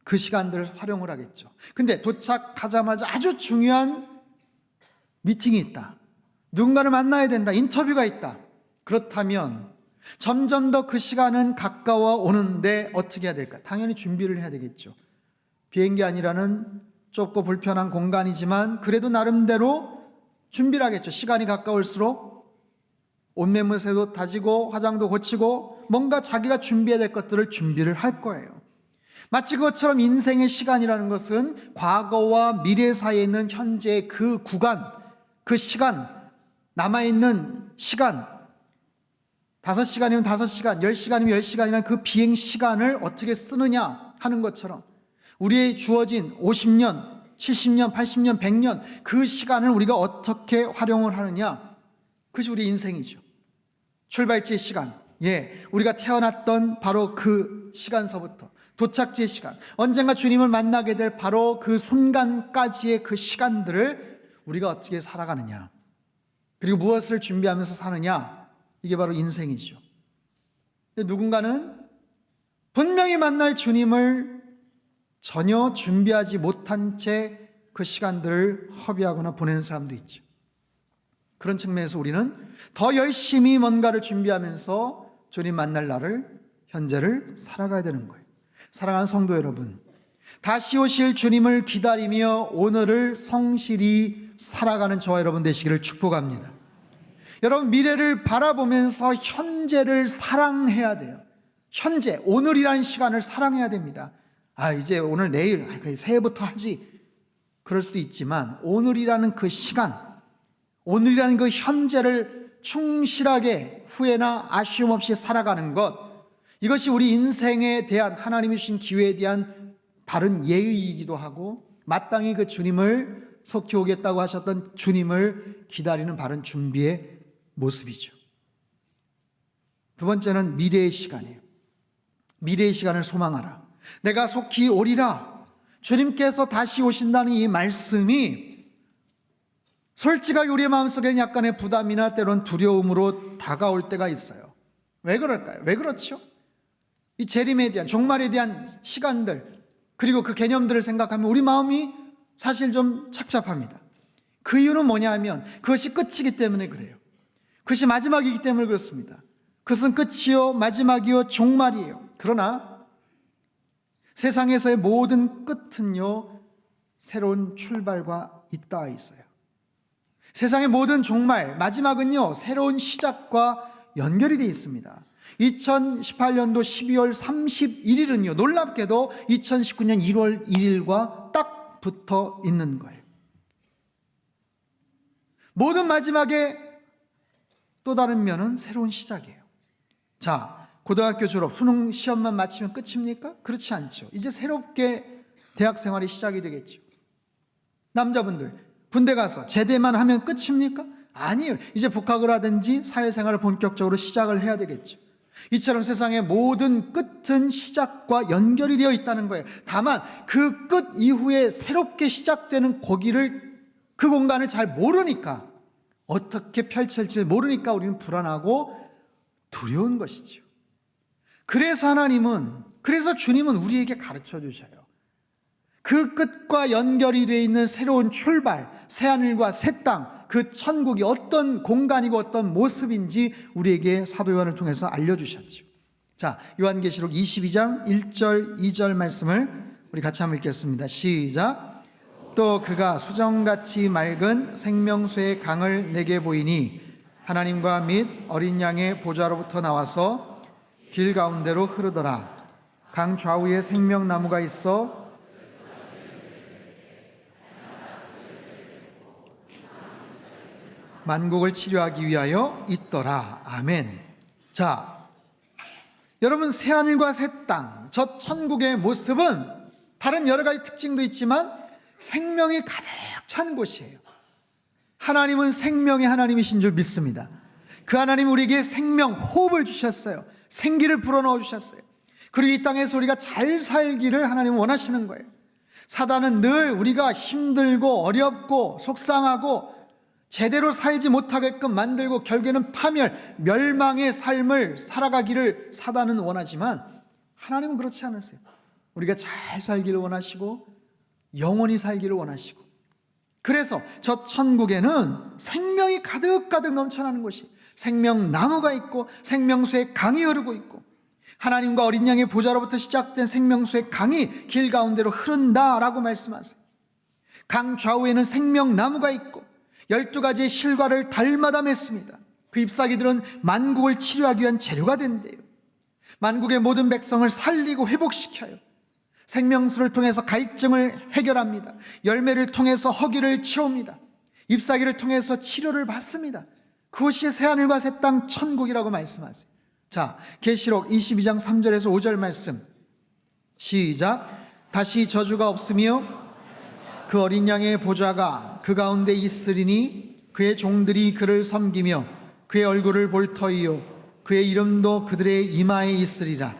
그 시간들을 활용을 하겠죠. 근데 도착하자마자 아주 중요한 미팅이 있다. 누군가를 만나야 된다. 인터뷰가 있다. 그렇다면 점점 더 그 시간은 가까워 오는데 어떻게 해야 될까? 당연히 준비를 해야 되겠죠. 비행기 안이라는 좁고 불편한 공간이지만 그래도 나름대로 준비를 하겠죠. 시간이 가까울수록 옷매무새도 다지고 화장도 고치고 뭔가 자기가 준비해야 될 것들을 준비를 할 거예요. 마치 그것처럼 인생의 시간이라는 것은 과거와 미래 사이에 있는 현재의 그 구간, 그 시간, 남아있는 시간, 5시간이면 5시간, 10시간이면 10시간이라는 그 비행 시간을 어떻게 쓰느냐 하는 것처럼 우리의 주어진 50년, 70년, 80년, 100년 그 시간을 우리가 어떻게 활용을 하느냐, 그것이 우리 인생이죠. 출발지의 시간, 우리가 태어났던 바로 그 시간서부터 도착지의 시간, 언젠가 주님을 만나게 될 바로 그 순간까지의 그 시간들을 우리가 어떻게 살아가느냐, 그리고 무엇을 준비하면서 사느냐, 이게 바로 인생이죠. 근데 누군가는 분명히 만날 주님을 전혀 준비하지 못한 채 그 시간들을 허비하거나 보내는 사람도 있죠. 그런 측면에서 우리는 더 열심히 뭔가를 준비하면서 주님 만날 날을, 현재를 살아가야 되는 거예요. 사랑하는 성도 여러분, 다시 오실 주님을 기다리며 오늘을 성실히 살아가는 저와 여러분 되시기를 축복합니다. 여러분, 미래를 바라보면서 현재를 사랑해야 돼요. 현재, 오늘이라는 시간을 사랑해야 됩니다. 이제 오늘 내일, 새해부터 하지, 그럴 수도 있지만 오늘이라는 그 시간, 오늘이라는 그 현재를 충실하게 후회나 아쉬움 없이 살아가는 것, 이것이 우리 인생에 대한 하나님이 주신 기회에 대한 바른 예의이기도 하고 마땅히 그 주님을 속히 오겠다고 하셨던 주님을 기다리는 바른 준비의 모습이죠. 두 번째는 미래의 시간이에요. 미래의 시간을 소망하라. 내가 속히 오리라. 주님께서 다시 오신다는 이 말씀이 솔직하게 우리의 마음속에는 약간의 부담이나 때론 두려움으로 다가올 때가 있어요. 왜 그럴까요? 왜 그렇죠? 이 재림에 대한, 종말에 대한 시간들, 그리고 그 개념들을 생각하면 우리 마음이 사실 좀 착잡합니다. 그 이유는 뭐냐 하면 그것이 끝이기 때문에 그래요. 그것이 마지막이기 때문에 그렇습니다. 그것은 끝이요, 마지막이요, 종말이에요. 그러나 세상에서의 모든 끝은요, 새로운 출발과 잇따라 있어요. 세상의 모든 종말, 마지막은요, 새로운 시작과 연결이 되어 있습니다. 2018년도 12월 31일은요, 놀랍게도 2019년 1월 1일과 딱 붙어 있는 거예요. 모든 마지막에 또 다른 면은 새로운 시작이에요. 자, 고등학교 졸업, 수능 시험만 마치면 끝입니까? 그렇지 않죠. 이제 새롭게 대학 생활이 시작이 되겠죠. 남자분들, 군대 가서 제대만 하면 끝입니까? 아니에요. 이제 복학을 하든지 사회생활을 본격적으로 시작을 해야 되겠죠. 이처럼 세상의 모든 끝은 시작과 연결이 되어 있다는 거예요. 다만 그 끝 이후에 새롭게 시작되는 그 공간을 잘 모르니까, 어떻게 펼쳐질지 모르니까 우리는 불안하고 두려운 것이죠. 그래서 주님은 우리에게 가르쳐 주셔요. 그 끝과 연결이 되어 있는 새로운 출발, 새하늘과 새 땅, 그 천국이 어떤 공간이고 어떤 모습인지 우리에게 사도 요한을 통해서 알려주셨죠. 자, 요한계시록 22장 1절 2절 말씀을 우리 같이 한번 읽겠습니다. 시작. 또 그가 수정같이 맑은 생명수의 강을 내게 보이니 하나님과 및 어린 양의 보좌로부터 나와서 길 가운데로 흐르더라. 강 좌우에 생명나무가 있어 만국을 치료하기 위하여 있더라. 아멘. 자, 여러분, 새하늘과 새 땅, 저 천국의 모습은 다른 여러 가지 특징도 있지만 생명이 가득 찬 곳이에요. 하나님은 생명의 하나님이신 줄 믿습니다. 그 하나님 우리에게 생명, 호흡을 주셨어요. 생기를 불어넣어 주셨어요. 그리고 이 땅에서 우리가 잘 살기를 하나님은 원하시는 거예요. 사단은 늘 우리가 힘들고 어렵고 속상하고 제대로 살지 못하게끔 만들고 결국에는 파멸, 멸망의 삶을 살아가기를 사단은 원하지만 하나님은 그렇지 않으세요. 우리가 잘 살기를 원하시고 영원히 살기를 원하시고, 그래서 저 천국에는 생명이 가득가득 넘쳐나는 곳이, 생명나무가 있고 생명수의 강이 흐르고 있고 하나님과 어린 양의 보좌로부터 시작된 생명수의 강이 길 가운데로 흐른다라고 말씀하세요. 강 좌우에는 생명나무가 있고 12가지의 실과를 달마다 맺습니다. 그 잎사귀들은 만국을 치료하기 위한 재료가 된대요. 만국의 모든 백성을 살리고 회복시켜요. 생명수를 통해서 갈증을 해결합니다. 열매를 통해서 허기를 채웁니다. 잎사귀를 통해서 치료를 받습니다. 그것이 새하늘과 새 땅 천국이라고 말씀하세요. 자, 계시록 22장 3절에서 5절 말씀 시작. 다시 저주가 없으며 그 어린 양의 보좌가 그 가운데 있으리니 그의 종들이 그를 섬기며 그의 얼굴을 볼 터이요 그의 이름도 그들의 이마에 있으리라.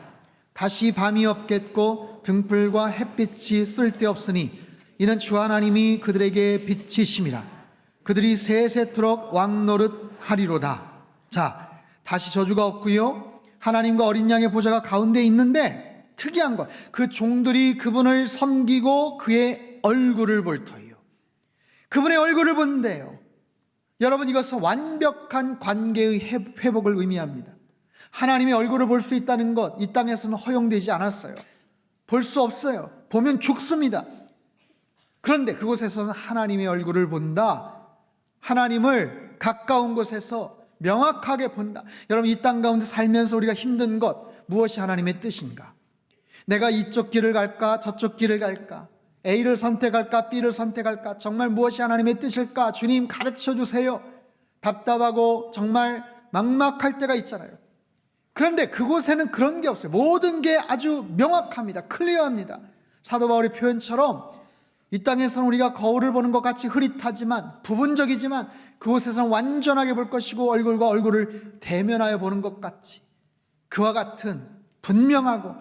다시 밤이 없겠고 등불과 햇빛이 쓸데없으니 이는 주 하나님이 그들에게 빛이심이라. 그들이 세세토록 왕노릇 하리로다. 자, 다시 저주가 없고요, 하나님과 어린 양의 보좌가 가운데 있는데 특이한 것, 그 종들이 그분을 섬기고 그의 얼굴을 볼 터이요. 그분의 얼굴을 본대요. 여러분, 이것은 완벽한 관계의 회복을 의미합니다. 하나님의 얼굴을 볼 수 있다는 것, 이 땅에서는 허용되지 않았어요. 볼 수 없어요. 보면 죽습니다. 그런데 그곳에서는 하나님의 얼굴을 본다. 하나님을 가까운 곳에서 명확하게 본다. 여러분, 이 땅 가운데 살면서 우리가 힘든 것, 무엇이 하나님의 뜻인가? 내가 이쪽 길을 갈까 저쪽 길을 갈까? A를 선택할까 B를 선택할까? 정말 무엇이 하나님의 뜻일까? 주님 가르쳐 주세요. 답답하고 정말 막막할 때가 있잖아요. 그런데 그곳에는 그런 게 없어요. 모든 게 아주 명확합니다. 클리어합니다. 사도 바울의 표현처럼 이 땅에서는 우리가 거울을 보는 것 같이 흐릿하지만, 부분적이지만 그곳에서는 완전하게 볼 것이고 얼굴과 얼굴을 대면하여 보는 것 같이, 그와 같은 분명하고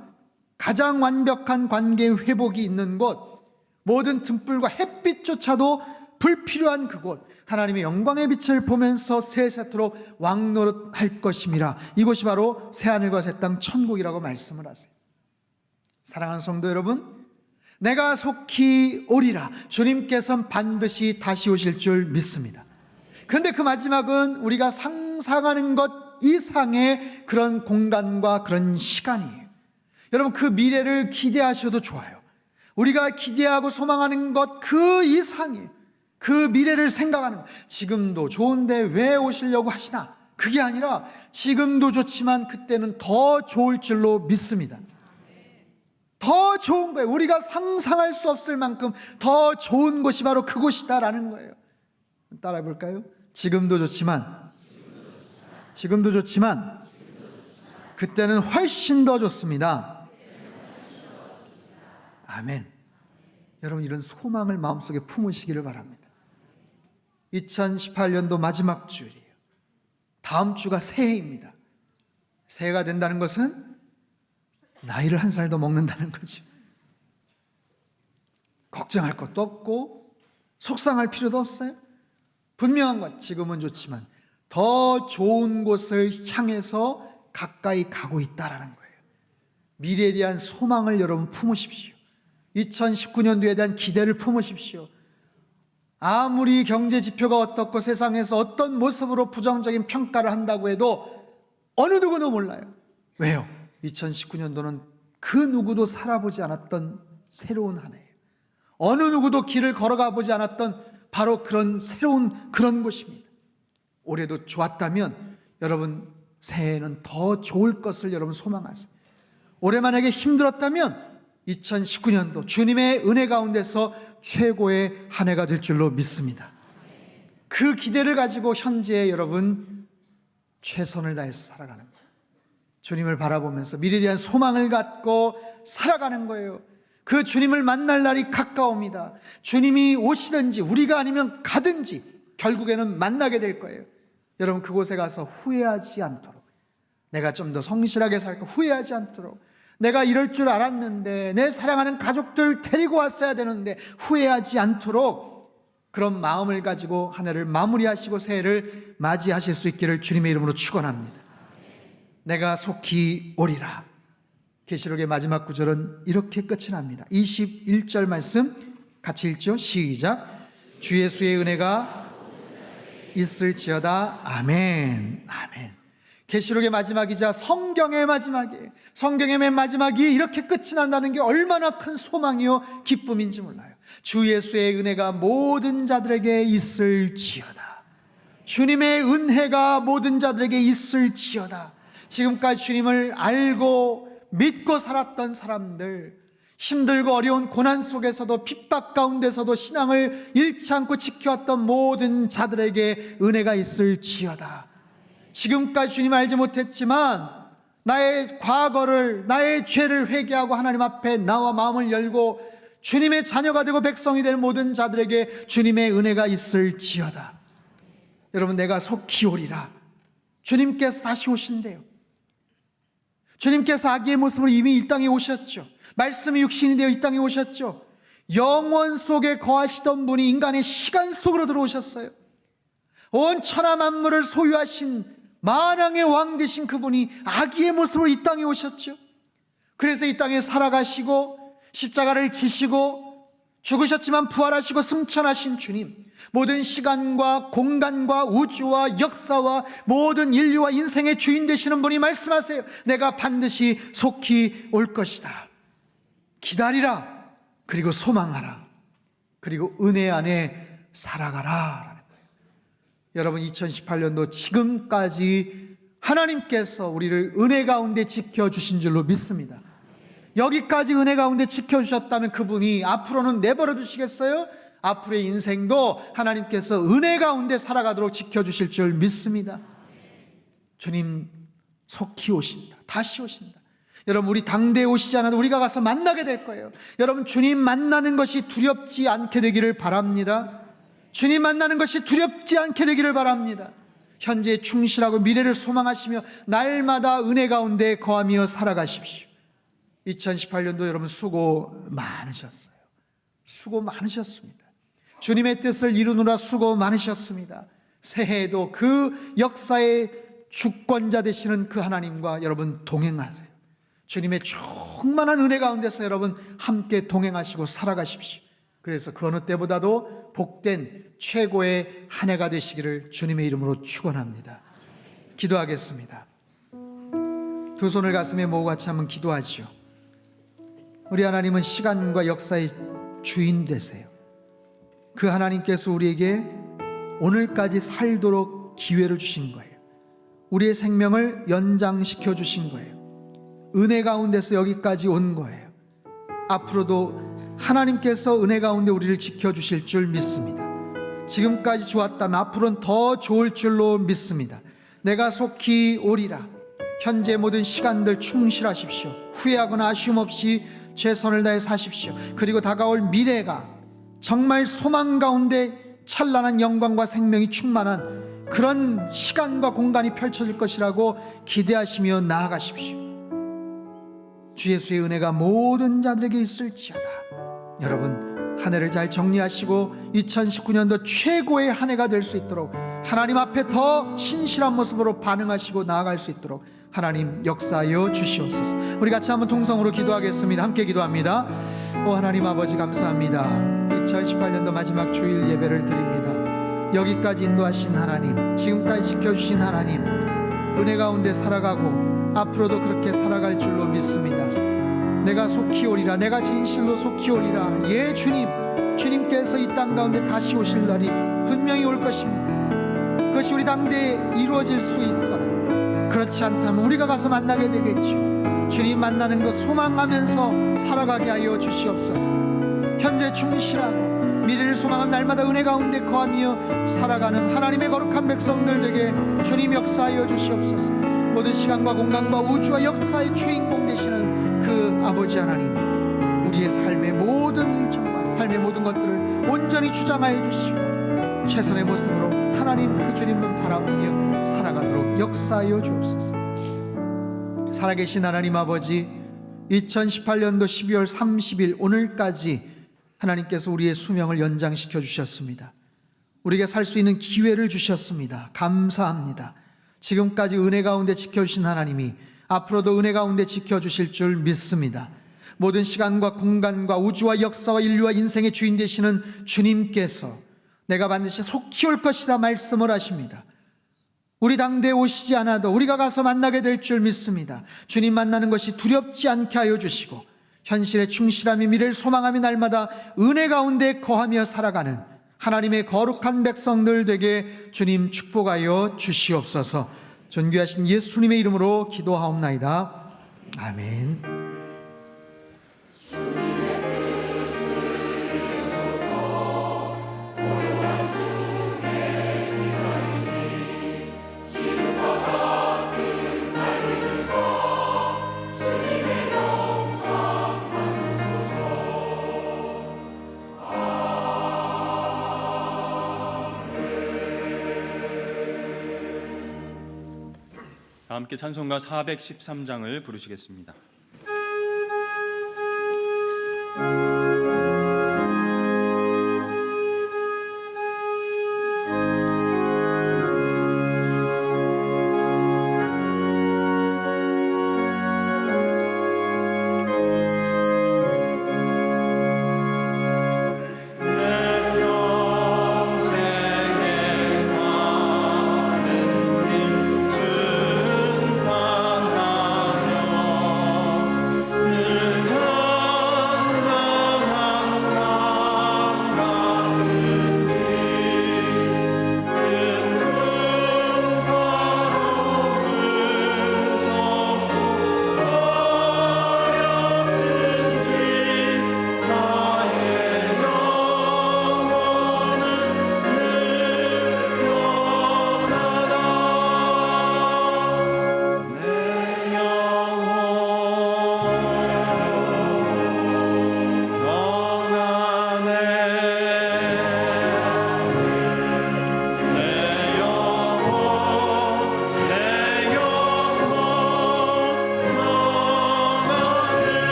가장 완벽한 관계의 회복이 있는 곳, 모든 등불과 햇빛조차도 불필요한 그곳, 하나님의 영광의 빛을 보면서 세세토록 왕노릇할 것임이라. 이곳이 바로 새하늘과 새 땅 천국이라고 말씀을 하세요. 사랑하는 성도 여러분, 내가 속히 오리라. 주님께서는 반드시 다시 오실 줄 믿습니다. 그런데 그 마지막은 우리가 상상하는 것 이상의 그런 공간과 그런 시간이에요. 여러분, 그 미래를 기대하셔도 좋아요. 우리가 기대하고 소망하는 것 그 이상이에요. 그 미래를 생각하는 것. 지금도 좋은데 왜 오시려고 하시나? 그게 아니라 지금도 좋지만 그때는 더 좋을 줄로 믿습니다. 더 좋은 거예요. 우리가 상상할 수 없을 만큼 더 좋은 곳이 바로 그곳이다라는 거예요. 따라해 볼까요? 지금도 좋지만 그때는 훨씬 더 좋습니다. 아멘. 여러분, 이런 소망을 마음속에 품으시기를 바랍니다. 2018년도 마지막 주일이에요. 다음 주가 새해입니다. 새해가 된다는 것은 나이를 한 살 더 먹는다는 거죠. 걱정할 것도 없고 속상할 필요도 없어요. 분명한 것, 지금은 좋지만 더 좋은 곳을 향해서 가까이 가고 있다라는 거예요. 미래에 대한 소망을 여러분 품으십시오. 2019년도에 대한 기대를 품으십시오. 아무리 경제 지표가 어떻고 세상에서 어떤 모습으로 부정적인 평가를 한다고 해도 어느 누구도 몰라요. 왜요? 2019년도는 그 누구도 살아보지 않았던 새로운 한 해예요. 어느 누구도 길을 걸어가 보지 않았던 바로 그런 새로운 그런 곳입니다. 올해도 좋았다면 여러분 새해에는 더 좋을 것을 여러분 소망하세요. 올해 만약에 힘들었다면 2019년도 주님의 은혜 가운데서 최고의 한 해가 될 줄로 믿습니다. 그 기대를 가지고 현재 여러분 최선을 다해서 살아가는 거예요. 주님을 바라보면서 미래에 대한 소망을 갖고 살아가는 거예요. 그 주님을 만날 날이 가까웁니다. 주님이 오시든지 우리가 아니면 가든지 결국에는 만나게 될 거예요. 여러분 그곳에 가서 후회하지 않도록, 내가 좀 더 성실하게 살고 후회하지 않도록, 내가 이럴 줄 알았는데 내 사랑하는 가족들 데리고 왔어야 되는데 후회하지 않도록 그런 마음을 가지고 한 해를 마무리하시고 새해를 맞이하실 수 있기를 주님의 이름으로 축원합니다. 내가 속히 오리라. 계시록의 마지막 구절은 이렇게 끝이 납니다. 21절 말씀 같이 읽죠. 시작. 주 예수의 은혜가 있을지어다. 아멘. 아멘. 계시록의 마지막이자 성경의 마지막이에요. 성경의 맨 마지막이 이렇게 끝이 난다는 게 얼마나 큰 소망이요 기쁨인지 몰라요. 주 예수의 은혜가 모든 자들에게 있을지어다. 주님의 은혜가 모든 자들에게 있을지어다. 지금까지 주님을 알고 믿고 살았던 사람들, 힘들고 어려운 고난 속에서도 핍박 가운데서도 신앙을 잃지 않고 지켜왔던 모든 자들에게 은혜가 있을지어다. 지금까지 주님 알지 못했지만 나의 과거를, 나의 죄를 회개하고 하나님 앞에 나와 마음을 열고 주님의 자녀가 되고 백성이 될 모든 자들에게 주님의 은혜가 있을지어다. 여러분 내가 속히 오리라. 주님께서 다시 오신대요. 주님께서 아기의 모습으로 이미 이 땅에 오셨죠. 말씀이 육신이 되어 이 땅에 오셨죠. 영원 속에 거하시던 분이 인간의 시간 속으로 들어오셨어요. 온 천하 만물을 소유하신 만왕의 왕 되신 그분이 아기의 모습으로 이 땅에 오셨죠. 그래서 이 땅에 살아가시고 십자가를 지시고 죽으셨지만 부활하시고 승천하신 주님, 모든 시간과 공간과 우주와 역사와 모든 인류와 인생의 주인 되시는 분이 말씀하세요. 내가 반드시 속히 올 것이다. 기다리라. 그리고 소망하라. 그리고 은혜 안에 살아가라. 여러분 2018년도 지금까지 하나님께서 우리를 은혜 가운데 지켜주신 줄로 믿습니다. 여기까지 은혜 가운데 지켜주셨다면 그분이 앞으로는 내버려 두시겠어요? 앞으로의 인생도 하나님께서 은혜 가운데 살아가도록 지켜주실 줄 믿습니다. 주님 속히 오신다. 다시 오신다. 여러분 우리 당대에 오시지 않아도 우리가 가서 만나게 될 거예요. 여러분 주님 만나는 것이 두렵지 않게 되기를 바랍니다. 주님 만나는 것이 두렵지 않게 되기를 바랍니다. 현재에 충실하고 미래를 소망하시며 날마다 은혜 가운데 거하며 살아가십시오. 2018년도 여러분 수고 많으셨어요. 수고 많으셨습니다. 주님의 뜻을 이루느라 수고 많으셨습니다. 새해에도 그 역사의 주권자 되시는 그 하나님과 여러분 동행하세요. 주님의 충만한 은혜 가운데서 여러분 함께 동행하시고 살아가십시오. 그래서 그 어느 때보다도 복된 최고의 한 해가 되시기를 주님의 이름으로 축원합니다. 기도하겠습니다. 두 손을 가슴에 모으고 같이 한번 기도하지요. 우리 하나님은 시간과 역사의 주인 되세요. 그 하나님께서 우리에게 오늘까지 살도록 기회를 주신 거예요. 우리의 생명을 연장시켜 주신 거예요. 은혜 가운데서 여기까지 온 거예요. 앞으로도 하나님께서 은혜 가운데 우리를 지켜주실 줄 믿습니다. 지금까지 좋았다면 앞으로는 더 좋을 줄로 믿습니다. 내가 속히 오리라. 현재 모든 시간들 충실하십시오. 후회하거나 아쉬움 없이 최선을 다해 사십시오. 그리고 다가올 미래가 정말 소망 가운데 찬란한 영광과 생명이 충만한 그런 시간과 공간이 펼쳐질 것이라고 기대하시며 나아가십시오. 주 예수의 은혜가 모든 자들에게 있을지어다. 여러분 한 해를 잘 정리하시고 2019년도 최고의 한 해가 될 수 있도록 하나님 앞에 더 신실한 모습으로 반응하시고 나아갈 수 있도록 하나님 역사하여 주시옵소서. 우리 같이 한번 통성으로 기도하겠습니다. 함께 기도합니다. 오 하나님 아버지 감사합니다. 2018년도 마지막 주일 예배를 드립니다. 여기까지 인도하신 하나님, 지금까지 지켜주신 하나님, 은혜 가운데 살아가고 앞으로도 그렇게 살아갈 줄로 믿습니다. 내가 속히 오리라, 내가 진실로 속히 오리라. 예 주님, 주님께서 이 땅 가운데 다시 오실 날이 분명히 올 것입니다. 그것이 우리 당대에 이루어질 수 있거나 그렇지 않다면 우리가 가서 만나게 되겠죠. 주님 만나는 것 소망하면서 살아가게 하여 주시옵소서. 현재 충실하고 미래를 소망한 날마다 은혜 가운데 거하며 살아가는 하나님의 거룩한 백성들 되게 주님 역사하여 주시옵소서. 모든 시간과 공간과 우주와 역사의 주인공 되시는 그 아버지 하나님, 우리의 삶의 모든 일정과 삶의 모든 것들을 온전히 주장하여 주시고 최선의 모습으로 하나님 그 주님만 바라보며 살아가도록 역사하여 주옵소서. 살아계신 하나님 아버지, 2018년도 12월 30일 오늘까지 하나님께서 우리의 수명을 연장시켜 주셨습니다. 우리에게 살 수 있는 기회를 주셨습니다. 감사합니다. 지금까지 은혜 가운데 지켜주신 하나님이 앞으로도 은혜 가운데 지켜주실 줄 믿습니다. 모든 시간과 공간과 우주와 역사와 인류와 인생의 주인 되시는 주님께서 내가 반드시 속히 올 것이라 말씀을 하십니다. 우리 당대에 오시지 않아도 우리가 가서 만나게 될 줄 믿습니다. 주님 만나는 것이 두렵지 않게 하여 주시고 현실의 충실함이 미래를 소망하며 날마다 은혜 가운데 거하며 살아가는 하나님의 거룩한 백성들 되게 주님 축복하여 주시옵소서. 존귀하신 예수님의 이름으로 기도하옵나이다. 아멘. 함께 찬송가 413장을 부르시겠습니다. 늘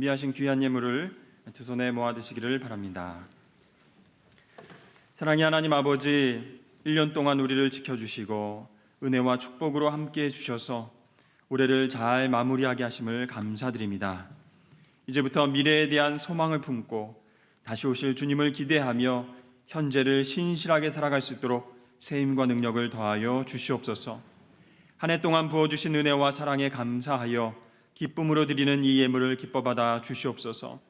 준비하신 귀한 예물을 두 손에 모아 드시기를 바랍니다. 사랑의 하나님 아버지, 1년 동안 우리를 지켜주시고 은혜와 축복으로 함께해 주셔서 올해를 잘 마무리하게 하심을 감사드립니다. 이제부터 미래에 대한 소망을 품고 다시 오실 주님을 기대하며 현재를 신실하게 살아갈 수 있도록 세임과 능력을 더하여 주시옵소서. 한 해 동안 부어주신 은혜와 사랑에 감사하여 기쁨으로 드리는 이 예물을 기뻐 받아 주시옵소서.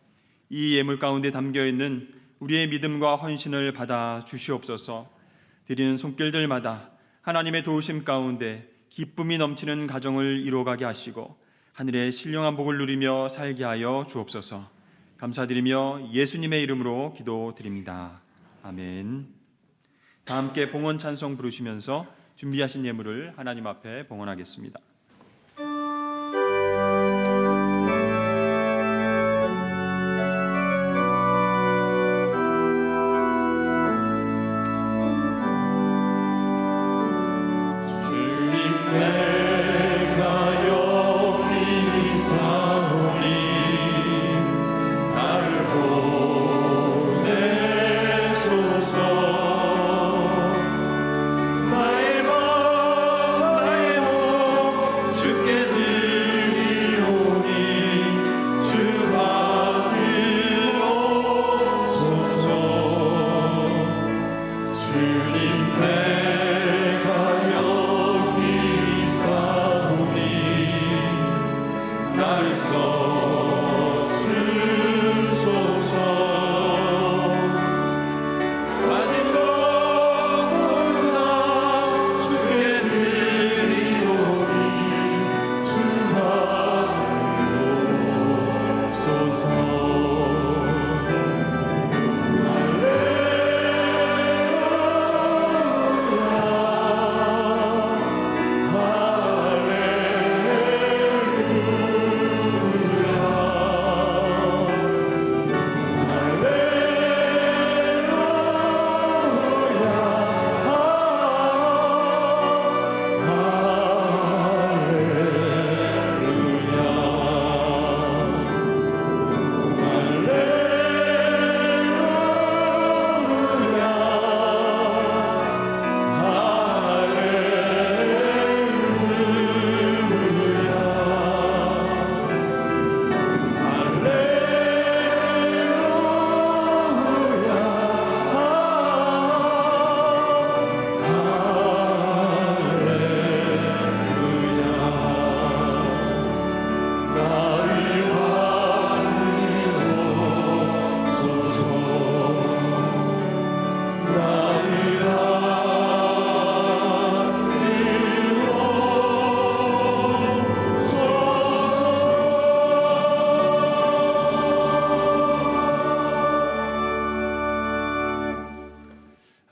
이 예물 가운데 담겨있는 우리의 믿음과 헌신을 받아 주시옵소서. 드리는 손길들마다 하나님의 도우심 가운데 기쁨이 넘치는 가정을 이루어가게 하시고 하늘의 신령한 복을 누리며 살게 하여 주옵소서. 감사드리며 예수님의 이름으로 기도드립니다. 아멘. 다 함께 봉헌 찬송 부르시면서 준비하신 예물을 하나님 앞에 봉헌하겠습니다.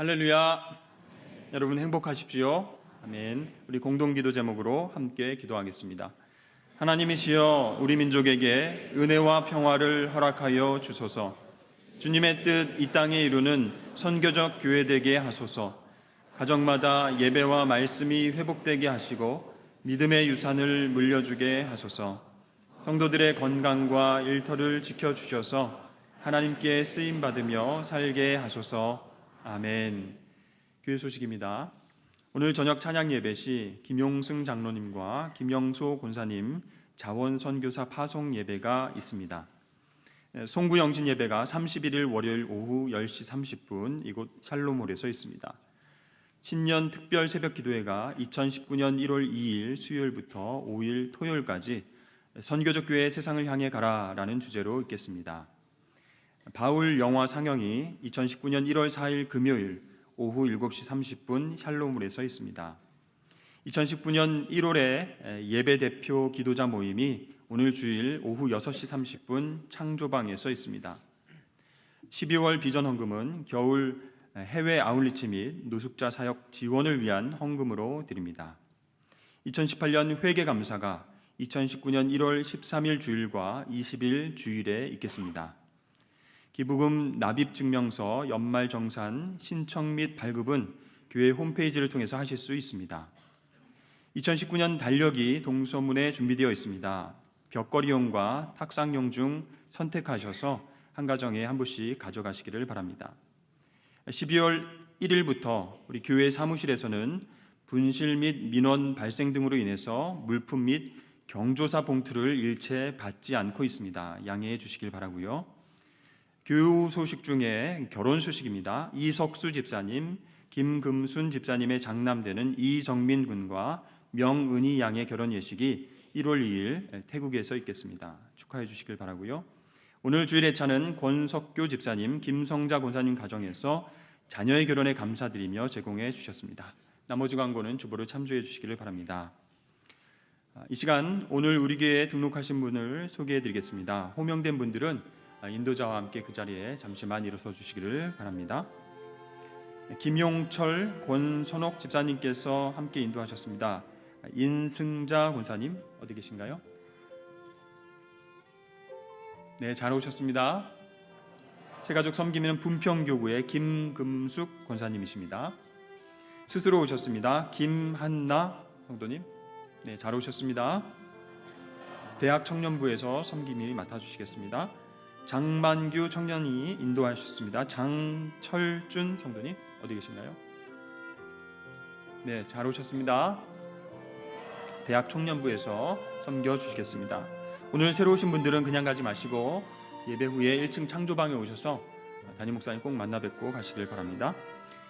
할렐루야. 여러분 행복하십시오. 아멘. 우리 공동기도 제목으로 함께 기도하겠습니다. 하나님이시여, 우리 민족에게 은혜와 평화를 허락하여 주소서. 주님의 뜻 이 땅에 이루는 선교적 교회 되게 하소서. 가정마다 예배와 말씀이 회복되게 하시고 믿음의 유산을 물려주게 하소서. 성도들의 건강과 일터를 지켜주셔서 하나님께 쓰임받으며 살게 하소서. 아멘. 교회 소식입니다. 오늘 저녁 찬양 예배 시 김용승 장로님과 김영소 권사님 자원 선교사 파송 예배가 있습니다. 송구 영신 예배가 31일 월요일 오후 10시 30분 이곳 샬롬홀에서 있습니다. 신년 특별 새벽 기도회가 2019년 1월 2일 수요일부터 5일 토요일까지 선교적 교회 세상을 향해 가라라는 주제로 있겠습니다. 바울 영화 상영이 2019년 1월 4일 금요일 오후 7시 30분 샬롬홀에서 있습니다. 2019년 1월에 예배 대표 기도자 모임이 오늘 주일 오후 6시 30분 창조방에서 있습니다. 12월 비전 헌금은 겨울 해외 아울리치 및 노숙자 사역 지원을 위한 헌금으로 드립니다. 2018년 회계감사가 2019년 1월 13일 주일과 20일 주일에 있겠습니다. 기부금 납입증명서 연말정산 신청 및 발급은 교회 홈페이지를 통해서 하실 수 있습니다. 2019년 달력이 동서문에 준비되어 있습니다. 벽걸이용과 탁상용 중 선택하셔서 한 가정에 한 부씩 가져가시기를 바랍니다. 12월 1일부터 우리 교회 사무실에서는 분실 및 민원 발생 등으로 인해서 물품 및 경조사 봉투를 일체 받지 않고 있습니다. 양해해 주시길 바라고요. 교우 소식 중에 결혼 소식입니다. 이석수 집사님, 김금순 집사님의 장남되는 이정민 군과 명은희 양의 결혼 예식이 1월 2일 태국에서 있겠습니다. 축하해 주시길 바라고요. 오늘 주일의 차는 권석교 집사님, 김성자 권사님 가정에서 자녀의 결혼에 감사드리며 제공해 주셨습니다. 나머지 광고는 주보를 참조해 주시기를 바랍니다. 이 시간 오늘 우리 교회에 등록하신 분을 소개해 드리겠습니다. 호명된 분들은 인도자와 함께 그 자리에 잠시만 일어서 주시기를 바랍니다. 김용철, 권선옥 집사님께서 함께 인도하셨습니다. 인승자 권사님 어디 계신가요? 네, 잘 오셨습니다. 새가족 섬기는 분평교구의 김금숙 권사님이십니다. 스스로 오셨습니다. 김한나 성도님, 네, 잘 오셨습니다. 대학 청년부에서 섬김이 맡아주시겠습니다. 장만규 청년이 인도하셨습니다. 장철준 성도님 어디 계신가요? 네, 잘 오셨습니다. 대학 청년부에서 섬겨주시겠습니다. 오늘 새로 오신 분들은 그냥 가지 마시고 예배 후에 1층 창조방에 오셔서 담임 목사님 꼭 만나 뵙고 가시길 바랍니다.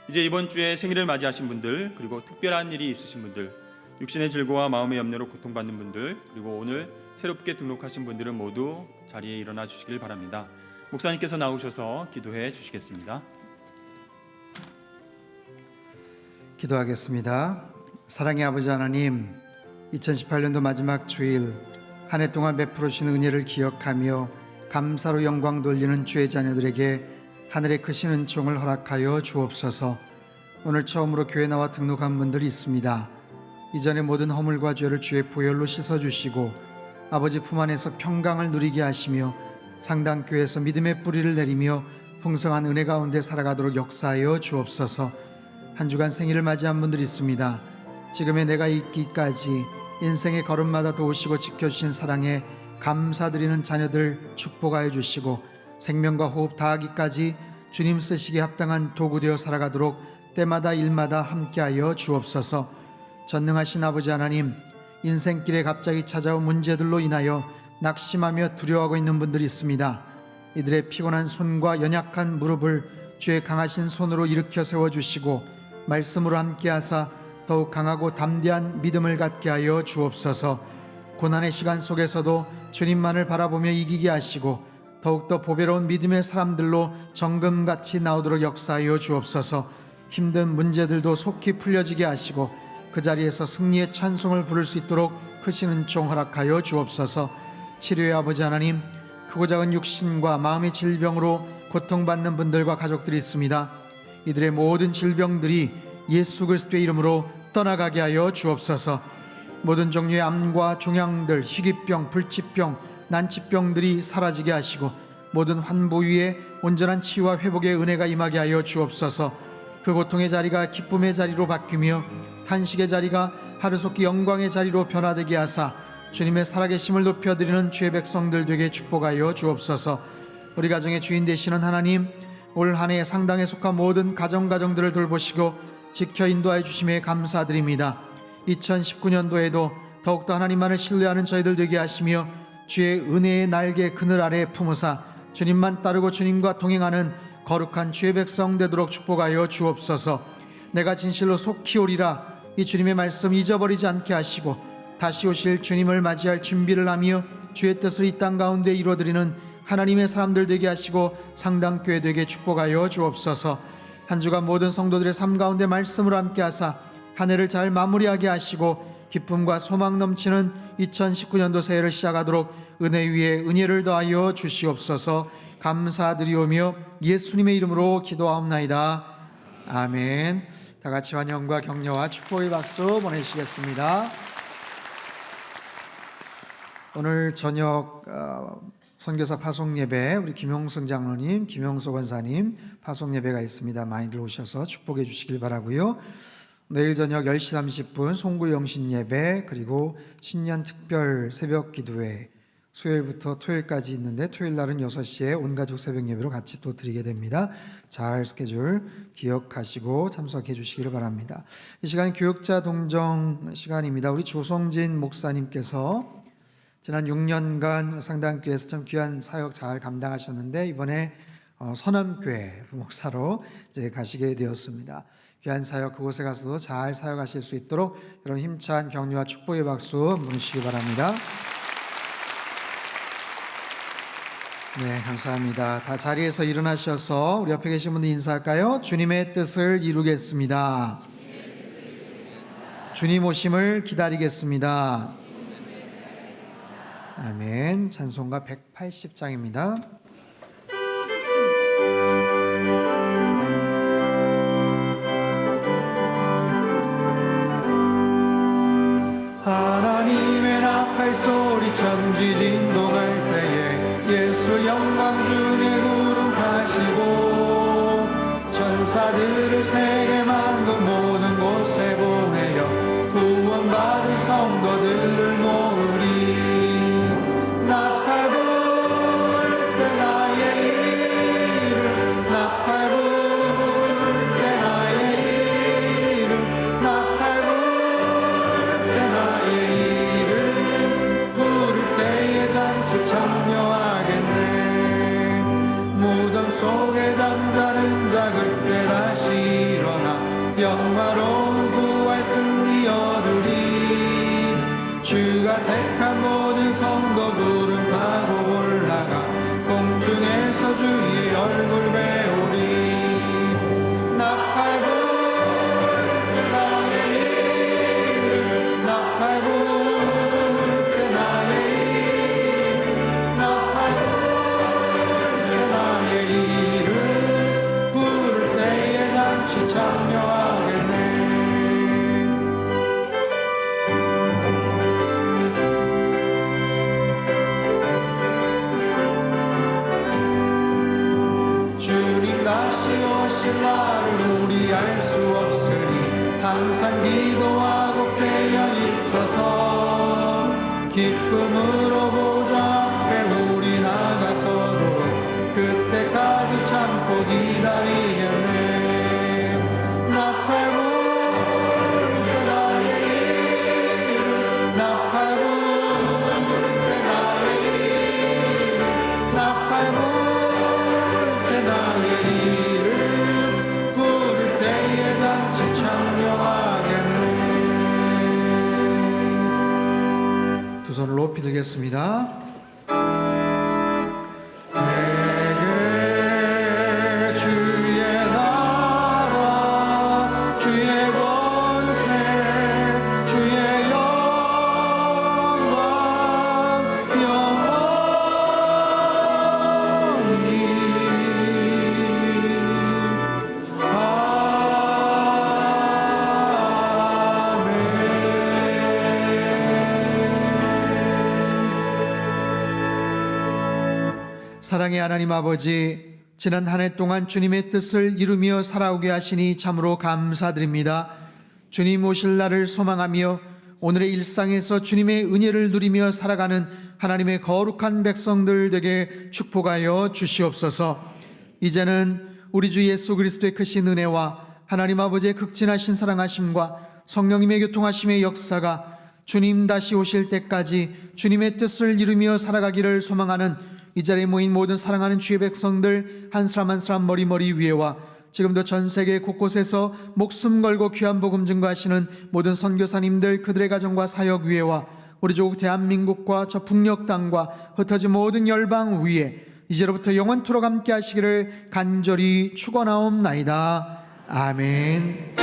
이제 이번 주에 생일을 맞이하신 분들, 그리고 특별한 일이 있으신 분들, 육신의 질고와 마음의 염려로 고통받는 분들, 그리고 오늘 새롭게 등록하신 분들은 모두 자리에 일어나 주시길 바랍니다. 목사님께서 나오셔서 기도해 주시겠습니다. 기도하겠습니다. 사랑의 아버지 하나님, 2018년도 마지막 주일 한 해 동안 베풀어 주신 은혜를 기억하며 감사로 영광 돌리는 주의 자녀들에게 하늘의 크신 은총을 허락하여 주옵소서. 오늘 처음으로 교회 나와 등록한 분들이 있습니다. 이전의 모든 허물과 죄를 주의 보혈로 씻어주시고 아버지 품 안에서 평강을 누리게 하시며 상당교회에서 믿음의 뿌리를 내리며 풍성한 은혜 가운데 살아가도록 역사하여 주옵소서. 한 주간 생일을 맞이한 분들이 있습니다. 지금의 내가 있기까지 인생의 걸음마다 도우시고 지켜주신 사랑에 감사드리는 자녀들 축복하여 주시고 생명과 호흡 다하기까지 주님 쓰시기에 합당한 도구 되어 살아가도록 때마다 일마다 함께하여 주옵소서. 전능하신 아버지 하나님, 인생길에 갑자기 찾아온 문제들로 인하여 낙심하며 두려워하고 있는 분들이 있습니다. 이들의 피곤한 손과 연약한 무릎을 주의 강하신 손으로 일으켜 세워주시고 말씀으로 함께하사 더욱 강하고 담대한 믿음을 갖게 하여 주옵소서. 고난의 시간 속에서도 주님만을 바라보며 이기게 하시고 더욱더 보배로운 믿음의 사람들로 정금같이 나오도록 역사하여 주옵소서. 힘든 문제들도 속히 풀려지게 하시고 그 자리에서 승리의 찬송을 부를 수 있도록 크신 은총 허락하여 주옵소서. 치료의 아버지 하나님, 크고 작은 육신과 마음의 질병으로 고통받는 분들과 가족들이 있습니다. 이들의 모든 질병들이 예수 그리스도의 이름으로 떠나가게 하여 주옵소서. 모든 종류의 암과 종양들, 희귀병, 불치병, 난치병들이 사라지게 하시고 모든 환부 위에 온전한 치유와 회복의 은혜가 임하게 하여 주옵소서. 그 고통의 자리가 기쁨의 자리로 바뀌며 탄식의 자리가 하루속히 영광의 자리로 변화되게 하사 주님의 살아계심을 높여드리는 주의 백성들 되게 축복하여 주옵소서. 우리 가정의 주인 되시는 하나님, 올 한 해 상당에 속한 모든 가정들을 돌보시고 지켜 인도하여 주심에 감사드립니다. 2019년도에도 더욱더 하나님만을 신뢰하는 저희들 되게 하시며 주의 은혜의 날개 그늘 아래 품으사 주님만 따르고 주님과 동행하는 거룩한 주의 백성 되도록 축복하여 주옵소서. 내가 진실로 속히 오리라, 이 주님의 말씀 잊어버리지 않게 하시고 다시 오실 주님을 맞이할 준비를 하며 주의 뜻을 이 땅 가운데 이루어드리는 하나님의 사람들 되게 하시고 상당교회 되게 축복하여 주옵소서. 한 주간 모든 성도들의 삶 가운데 말씀으로 함께 하사 한 해를 잘 마무리하게 하시고 기쁨과 소망 넘치는 2019년도 새해를 시작하도록 은혜 위에 은혜를 더하여 주시옵소서. 감사드리오며 예수님의 이름으로 기도하옵나이다. 아멘. 다 같이 환영과 격려와 축복의 박수 보내시겠습니다. 오늘 저녁 선교사 파송 예배, 우리 김용승 장로님, 김용소 권사님 파송 예배가 있습니다. 많이들 오셔서 축복해 주시길 바라고요. 내일 저녁 10시 30분 송구 영신 예배, 그리고 신년 특별 새벽 기도회 수요일부터 토요일까지 있는데 토요일 날은 6시에 온가족 새벽 예배로 같이 또 드리게 됩니다. 잘 스케줄 기억하시고 참석해 주시기를 바랍니다. 이 시간 교육자 동정 시간입니다. 우리 조성진 목사님께서 지난 6년간 상당교회에서 참 귀한 사역 잘 감당하셨는데 이번에 서남교회 부목사로 이제 가시게 되었습니다. 귀한 사역 그곳에 가서도 잘 사역하실 수 있도록 여러분 힘찬 격려와 축복의 박수 보내주시기 바랍니다. 네, 감사합니다. 다 자리에서 일어나셔서 우리 옆에 계신 분들 인사할까요? 주님의 뜻을 이루겠습니다. 주님 오심을 기다리겠습니다. 아멘. 찬송가 180장입니다. 하나님의 나팔 소리 천지 진동할 때에 예수 영광 중에 구름 타시고 천사들을 세계 만국 모든 곳에 보내어 구원받은 성도들을 모으리. 나팔 불 때 나의 이름 나팔 불 때 나의 이름 나팔 불 때 나의 이름 부를 때에 잔치 참여하겠네. 무덤 속에 잠자는 자 그때 다시 일어나 영화로운 구할 승리 얻으리. 주가 택한 모든 성도 구름 타고 올라가 공중에서 주의 얼굴 배우리. 나팔 불 때 나의 이름 나팔 불 때 나의 이름 나팔 불 때 나의 이름 부를 때에 잔치 참여하겠네. 주님 다시 오실 날을 우리 알 수 없으니 항상 기도하고 깨어 있어서 기쁨으로 보좌 앞에 우리 나가서도록 그때까지 참고 기다리겠네. 나팔 불 때 나의 이름 나팔 불 때 나의 이름 나팔 불 때 나의 이름 부를 때에 잔치 참여하겠네. 두 손을 높이 들겠습니다. 대개 주의 나라 주의 권세 주의 영광 영원히 사랑의 하나님 아버지, 지난 한 해 동안 주님의 뜻을 이루며 살아오게 하시니 참으로 감사드립니다. 주님 오실 날을 소망하며 오늘의 일상에서 주님의 은혜를 누리며 살아가는 하나님의 거룩한 백성들 되게 축복하여 주시옵소서. 이제는 우리 주 예수 그리스도의 크신 은혜와 하나님 아버지의 극진하신 사랑하심과 성령님의 교통하심의 역사가 주님 다시 오실 때까지 주님의 뜻을 이루며 살아가기를 소망하는 이 자리에 모인 모든 사랑하는 주의 백성들 한 사람 한 사람 머리 위에와 지금도 전 세계 곳곳에서 목숨 걸고 귀한 복음 증거하시는 모든 선교사님들 그들의 가정과 사역 위에와 우리 조국 대한민국과 저 북녘 땅과 흩어진 모든 열방 위에 이제로부터 영원토록 함께 하시기를 간절히 축원하옵나이다. 아멘.